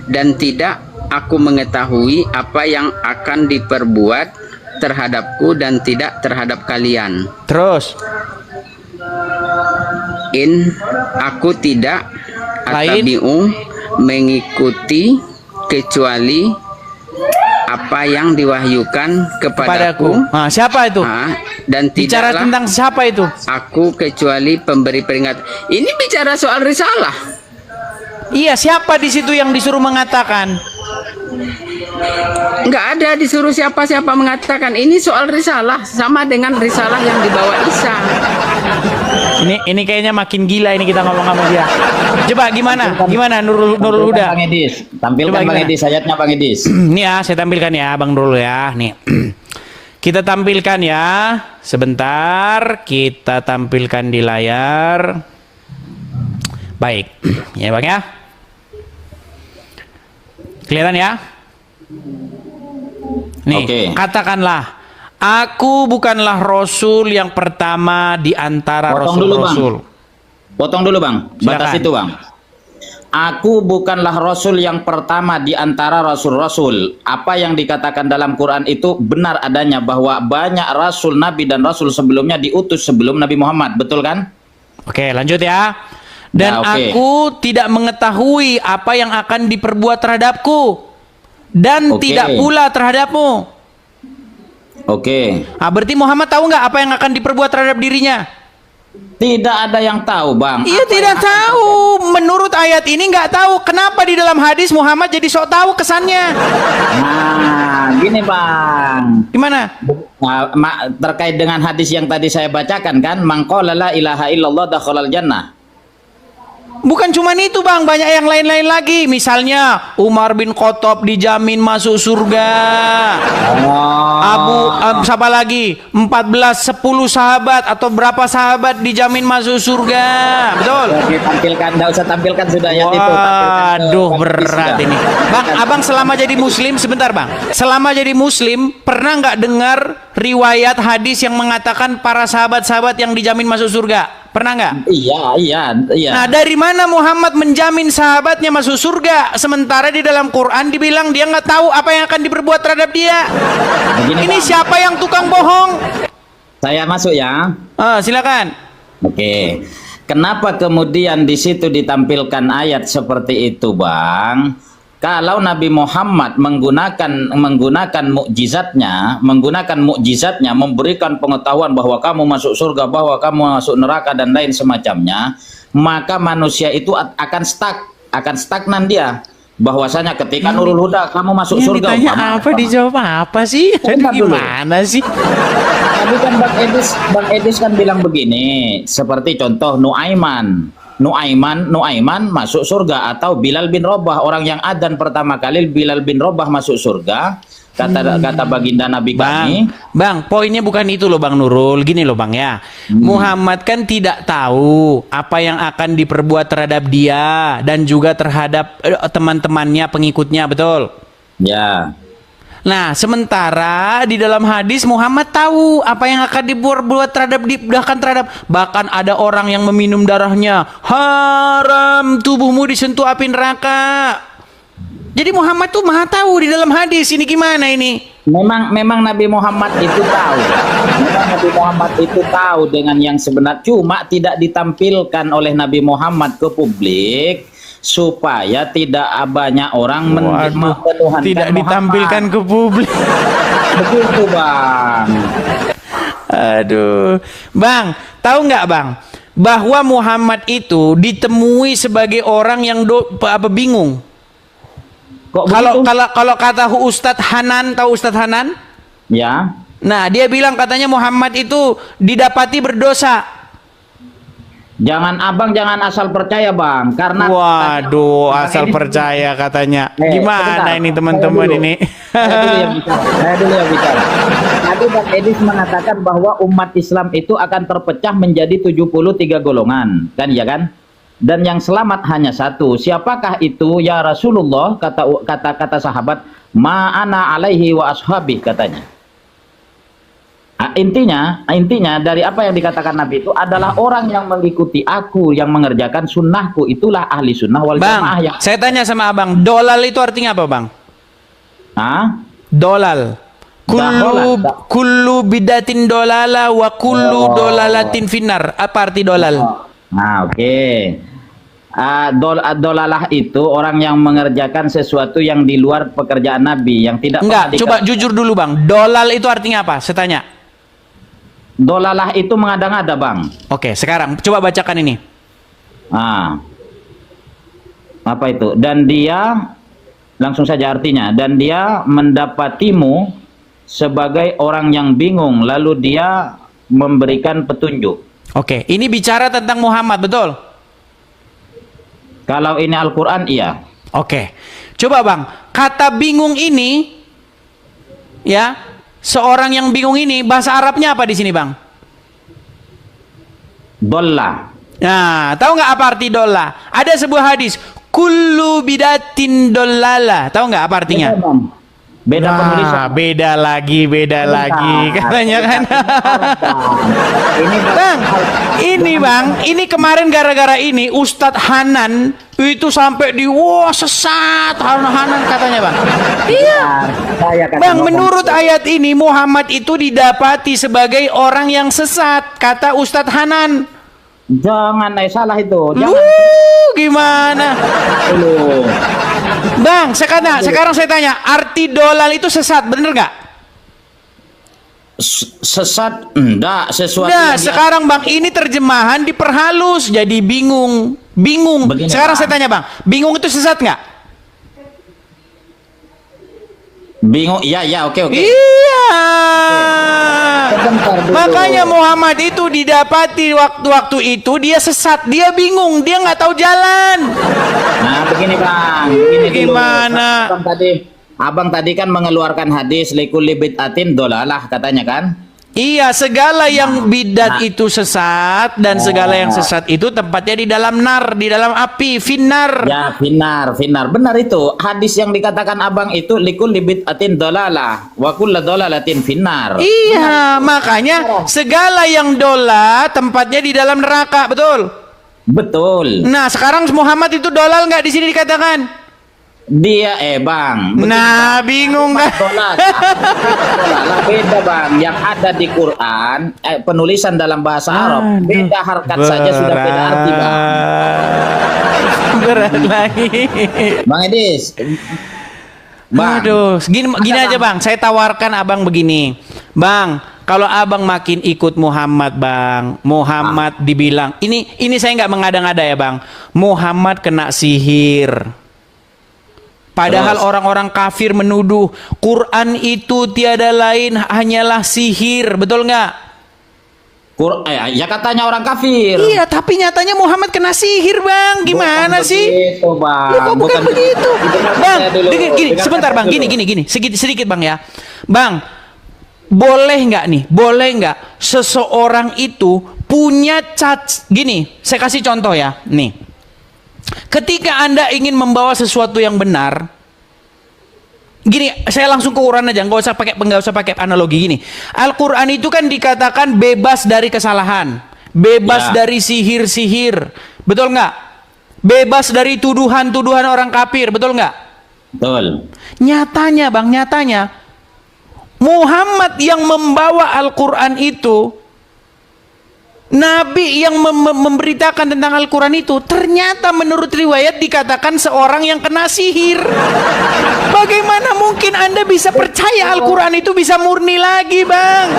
dan tidak aku mengetahui apa yang akan diperbuat terhadapku dan tidak terhadap kalian. Terus. Aku tidak Lain. atabi'u mengikuti kecuali apa yang diwahyukan kepadaku. Nah, siapa itu? Dan Bicara tidaklah tentang siapa itu? aku kecuali pemberi peringatan. Ini bicara soal risalah. Iya, siapa di situ yang disuruh mengatakan? Nggak ada disuruh siapa-siapa mengatakan. Ini soal risalah, sama dengan risalah yang dibawa Isa. Ini kayaknya makin gila ini kita ngomong sama dia. Coba gimana? Gimana Nurul Huda? Bang Edis, tampilkan Coba Bang gimana? Edis ayatnya Bang Edis. Nih ya, saya tampilkan ya, Bang Nurul ya. Nih. Kita tampilkan ya. Sebentar, kita tampilkan di layar. Baik. Ya, Bang ya. Kelihatan ya? Nih, Oke. katakanlah, aku bukanlah Rasul yang pertama di antara Potong dulu, Bang. Rasul-Rasul. Potong dulu Bang, batas Silakan. itu Bang. Aku bukanlah Rasul yang pertama di antara Rasul-Rasul. Apa yang dikatakan dalam Quran itu benar adanya, bahwa banyak Rasul, Nabi dan Rasul sebelumnya diutus sebelum Nabi Muhammad, betul kan? Oke, lanjut ya. Dan Ya, oke. aku tidak mengetahui apa yang akan diperbuat terhadapku, dan Oke. tidak pula terhadapmu. Oke. Berarti Muhammad tahu nggak apa yang akan diperbuat terhadap dirinya? Tidak ada yang tahu Bang. Iya, Apa tidak yang tahu. Menurut ayat ini nggak tahu. Kenapa di dalam hadis Muhammad jadi sok tahu kesannya? Nah, gini Bang. Gimana? Nah, terkait dengan hadis yang tadi saya bacakan kan, mangqala la ilaha illallah dakhalal jannah. Bukan cuma itu Bang, banyak yang lain-lain lagi. Misalnya Umar bin Khattab dijamin masuk surga. Siapa lagi? 10 sahabat atau berapa sahabat dijamin masuk surga. Betul? Oke, tampilkan, enggak usah tampilkan sudah ayat itu. Tampilkan ke Waduh, hadis berat sudah. ini. Bang, abang selama jadi muslim, sebentar Bang. Selama jadi muslim, pernah nggak dengar riwayat hadis yang mengatakan para sahabat-sahabat yang dijamin masuk surga? Pernah nggak? Iya. Nah, dari mana Muhammad menjamin sahabatnya masuk surga, sementara di dalam Quran dibilang dia nggak tahu apa yang akan diperbuat terhadap dia? Begini, Ini Bang. siapa yang tukang bohong? Saya masuk ya. Silakan. Oke. Kenapa kemudian di situ ditampilkan ayat seperti itu, Bang? Kalau Nabi Muhammad menggunakan mukjizatnya, memberikan pengetahuan bahwa kamu masuk surga, bahwa kamu masuk neraka dan lain semacamnya, maka manusia itu akan stagnan dia. Bahwasanya ketika Nurul Huda kamu masuk Yang surga, ditanya umpama- apa, dijawab apa sih? Bentar dulu. Gimana sih? Tadi kan Bang Edis kan bilang begini, seperti contoh Nuaiman masuk surga, atau Bilal bin Rabah, orang yang adzan pertama kali Bilal bin Rabah masuk surga, kata baginda Nabi kami. Bang, poinnya bukan itu loh Bang Nurul. Gini loh Bang ya. Muhammad kan tidak tahu apa yang akan diperbuat terhadap dia dan juga terhadap teman-temannya, pengikutnya, betul? Ya. Nah, sementara di dalam hadis Muhammad tahu apa yang akan diperbuat bahkan ada orang yang meminum darahnya, haram tubuhmu disentuh api neraka. Jadi Muhammad tuh maha tahu di dalam hadis. Ini gimana ini? Memang Nabi Muhammad itu tahu. Memang Nabi Muhammad itu tahu dengan yang sebenar, cuma tidak ditampilkan oleh Nabi Muhammad ke publik supaya tidak banyak orang menuhankan tidak Muhammad. ditampilkan ke publik. Begitu Bang. Aduh, Bang, tahu nggak Bang? bahwa Muhammad itu ditemui sebagai orang yang bingung. Kok Kalau begitu? kalau kata Ustadz Hanan, tahu Ustadz Hanan? Ya. Nah, dia bilang katanya Muhammad itu didapati berdosa. Jangan asal percaya bang, karena Waduh, Bang asal Edis- percaya katanya. sebentar, Gimana ini teman-teman saya dulu. ini? Saya dulu yang bicara. Tadi Bang Edis mengatakan bahwa umat Islam itu akan terpecah menjadi 73 golongan, kan ya kan? Dan yang selamat hanya satu. Siapakah itu ya Rasulullah? Kata sahabat, ma'ana alaihi wa ashabi katanya. Intinya dari apa yang dikatakan Nabi itu adalah orang yang mengikuti aku, yang mengerjakan sunnahku, itulah ahli sunnah wal jamaah. Bang, saya tanya sama abang, dolal itu artinya apa bang? Hah? Dolal. Kullu bidatin dolala wa kullu dolalatin finnar. Apa arti dolal? Nah, oke. Dolalah itu orang yang mengerjakan sesuatu yang di luar pekerjaan Nabi, yang tidak Enggak, pernah coba jujur dulu bang. Dolal itu artinya apa? Saya tanya. Dolalah itu mengada-ngada, Bang. Oke, sekarang coba bacakan ini. Apa itu? Dan dia, langsung saja artinya, dan dia mendapatimu sebagai orang yang bingung, lalu dia memberikan petunjuk. Oke, ini bicara tentang Muhammad, betul? Kalau ini Al-Quran, iya. Oke, coba bang, kata bingung ini, ya, seorang yang bingung ini, bahasa Arabnya apa di sini bang? Dolla. Nah, tahu nggak apa arti dolla? Ada sebuah hadis, kullu bidatin dollala. Tahu nggak apa artinya? Beda penulisan. Beda lagi, katanya kan. Ini Bang, ini kemarin gara-gara ini Ustadz Hanan itu sampai sesat Hanan katanya bang. Iya. Bang, menurut ayat ini Muhammad itu didapati sebagai orang yang sesat, kata Ustadz Hanan. Jangan, salah itu. Jangan. Gimana? Bang, sekarang saya tanya, arti dolal itu sesat, bener nggak? Sesat enggak, sesuatu Nah, yang sekarang bang, ini terjemahan diperhalus jadi bingung. Begini, Sekarang Bang. saya tanya bang, bingung itu sesat nggak? bingung. Iya, oke. Iya. Sebentar dulu. Makanya Muhammad itu didapati waktu-waktu itu dia sesat, dia bingung, dia nggak tahu jalan. Nah, begini Bang, begini dulu. Gimana? Abang tadi kan mengeluarkan hadis likulli bid'atin dolalah katanya kan? Iya, segala yang bidat itu sesat dan segala yang sesat itu tempatnya di dalam nar, di dalam api, finnar. Ya, finar. Benar itu. Hadis yang dikatakan Abang itu likulli bid'atin dolalah wa kullu dolalatin finnar. Iya, makanya segala yang dola tempatnya di dalam neraka, betul? Betul. Nah, sekarang Muhammad itu dolal nggak di sini dikatakan? Dia Bang. Nah, bingung kan? Dolalah beda Bang. Yang ada di Quran penulisan dalam bahasa Arab beda harkat saja sudah beda arti Bang. Berat lagi. Bang Edis. Bang. Aduh, gini aja bang, saya tawarkan abang begini, bang. Kalau abang makin ikut Muhammad bang, Muhammad dibilang ini saya nggak mengada-ngada ya bang. Muhammad kena sihir. Padahal orang-orang kafir menuduh Quran itu tiada lain hanyalah sihir, betul nggak? Ya katanya orang kafir. Iya, tapi nyatanya Muhammad kena sihir bang. Gimana Bukan sih? begitu, Bang. Lu kok bukan begitu? Bang, gini, Dengarkan sebentar bang, saya dulu. gini, sedikit bang ya. Bang, boleh nggak seseorang itu punya gini, saya kasih contoh ya, nih. Ketika Anda ingin membawa sesuatu yang benar, gini, saya langsung ke Quran aja, nggak usah pakai analogi gini. Al-Quran itu kan dikatakan bebas dari kesalahan, bebas dari sihir-sihir, betul nggak? Bebas dari tuduhan-tuduhan orang kafir, betul nggak? Betul. Nyatanya bang, Muhammad yang membawa Al-Quran itu Nabi yang memberitakan tentang Al-Quran itu ternyata menurut riwayat dikatakan seorang yang kena sihir. Bagaimana mungkin Anda bisa percaya Al-Quran itu bisa murni lagi, Bang?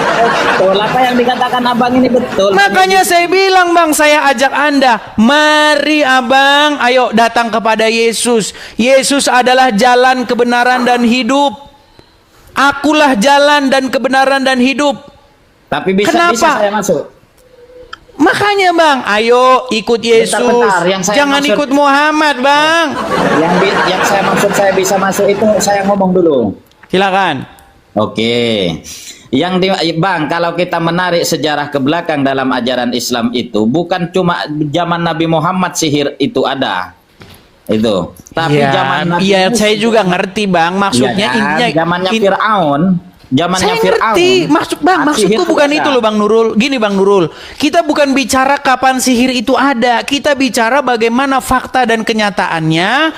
Betul, apa yang dikatakan abang ini betul. Makanya saya bilang, Bang, saya ajak Anda, mari Abang, ayo datang kepada Yesus. Yesus adalah jalan, kebenaran, dan hidup. Akulah jalan dan kebenaran dan hidup. Tapi bisa Kenapa? saya masuk. Makanya, Bang, ayo ikut Yesus. Bentar, yang saya Jangan maksud- ikut Muhammad, Bang. Yang saya maksud saya bisa masuk itu saya ngomong dulu. Silakan. Oke. Bang, kalau kita menarik sejarah ke belakang dalam ajaran Islam itu bukan cuma zaman Nabi Muhammad sihir itu ada. Itu. Tapi zaman Nabi Iya, Musa- saya juga ngerti, Bang. Maksudnya Iya kan? intinya zamannya Firaun. Zamannya saya Firaun. ngerti, maksudku sihir bukan itu itu ada. loh, Bang Nurul. Gini, Bang Nurul, kita bukan bicara kapan sihir itu ada. Kita bicara bagaimana fakta dan kenyataannya.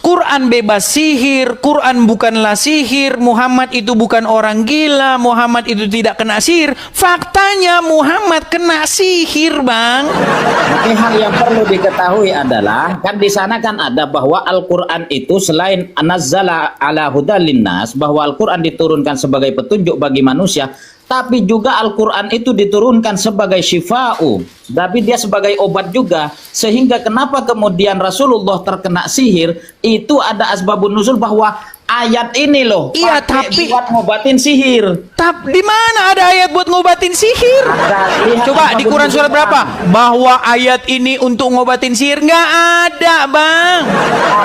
Quran bebas sihir, Quran bukanlah sihir, Muhammad itu bukan orang gila, Muhammad itu tidak kena sihir. Faktanya Muhammad kena sihir, Bang. Tapi hal yang perlu diketahui adalah kan di sana kan ada bahwa Al-Qur'an itu selain nazzala ala hudal linnas, bahwa Al-Qur'an diturunkan sebagai petunjuk bagi manusia, tapi juga Al-Qur'an itu diturunkan sebagai syifa'u, tapi dia sebagai obat juga. Sehingga kenapa kemudian Rasulullah terkena sihir itu ada asbabun nuzul bahwa ayat ini loh Iya, pakai tapi- buat ngobatin sihir. Tapi di mana ada ayat buat ngobatin sihir? Lihat Coba di asbabun Quran nuzul surat berapa? Bahwa ayat ini untuk ngobatin sihir nggak ada, Bang.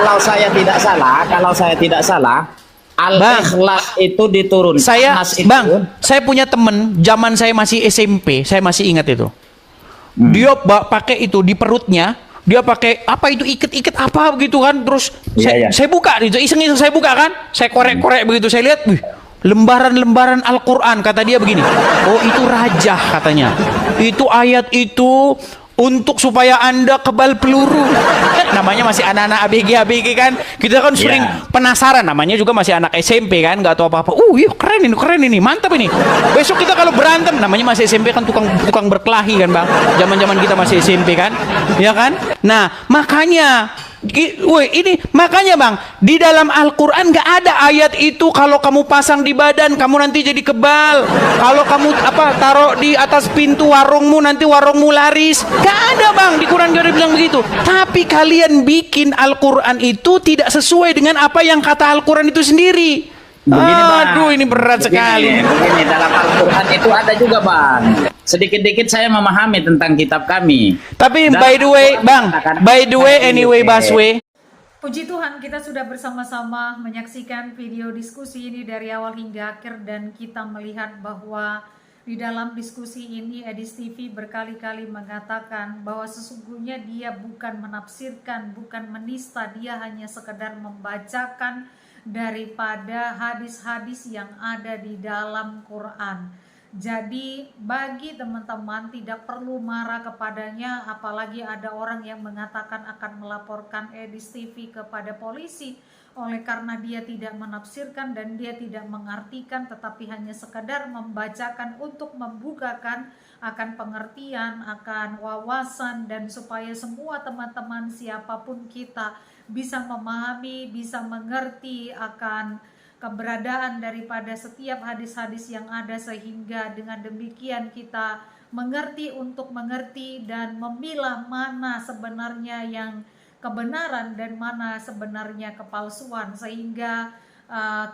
Kalau saya tidak salah, Al-Ikhlas itu diturunkan. Nas itu, Bang, saya punya temen, zaman saya masih SMP, saya masih ingat itu. Dia pakai itu di perutnya, dia pakai apa itu iket-iket apa begitu kan, terus Iya, iya. saya buka itu, iseng-iseng saya buka kan, saya korek-korek begitu, saya lihat, wih, lembaran-lembaran Al-Quran, kata dia begini, oh itu rajah katanya, itu ayat itu untuk supaya Anda kebal peluru. Namanya masih anak-anak ABG kan. Kita kan sering penasaran, namanya juga masih anak SMP kan, nggak tahu apa-apa. Iya keren ini, mantap ini. Besok kita kalau berantem, namanya masih SMP kan, tukang berkelahi kan, Bang. Zaman-zaman kita masih SMP kan. Ya kan? Nah, makanya makanya, Bang, di dalam Al-Quran nggak ada ayat itu kalau kamu pasang di badan kamu nanti jadi kebal, kalau kamu taruh di atas pintu warungmu nanti warungmu laris. Nggak ada, Bang, di Quran nggak ada bilang begitu. Tapi kalian bikin Al-Quran itu tidak sesuai dengan apa yang kata Al-Quran itu sendiri. Begini, Bang. Aduh, ini berat sekali. Begini, dalam Al-Quran itu ada juga, Bang. Sedikit-dikit saya memahami tentang kitab kami. Tapi Dan by the way, Bang, anyway, Baswe, Puji Tuhan, kita sudah bersama-sama menyaksikan video diskusi ini dari awal hingga akhir, dan kita melihat bahwa di dalam diskusi ini Edis TV berkali-kali mengatakan bahwa sesungguhnya dia bukan menafsirkan, bukan menista, dia hanya sekedar membacakan daripada hadis-hadis yang ada di dalam Quran. Jadi bagi teman-teman tidak perlu marah kepadanya, apalagi ada orang yang mengatakan akan melaporkan Edis TV kepada polisi oleh karena dia tidak menafsirkan dan dia tidak mengartikan, tetapi hanya sekedar membacakan untuk membukakan akan pengertian, akan wawasan, dan supaya semua teman-teman siapapun kita bisa memahami, bisa mengerti akan keberadaan daripada setiap hadis-hadis yang ada, sehingga dengan demikian kita mengerti untuk mengerti dan memilah mana sebenarnya yang kebenaran dan mana sebenarnya kepalsuan, sehingga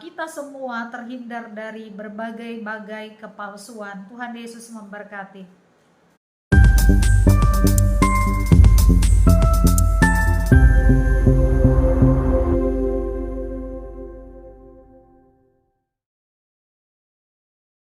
kita semua terhindar dari berbagai-bagai kepalsuan. Tuhan Yesus memberkati.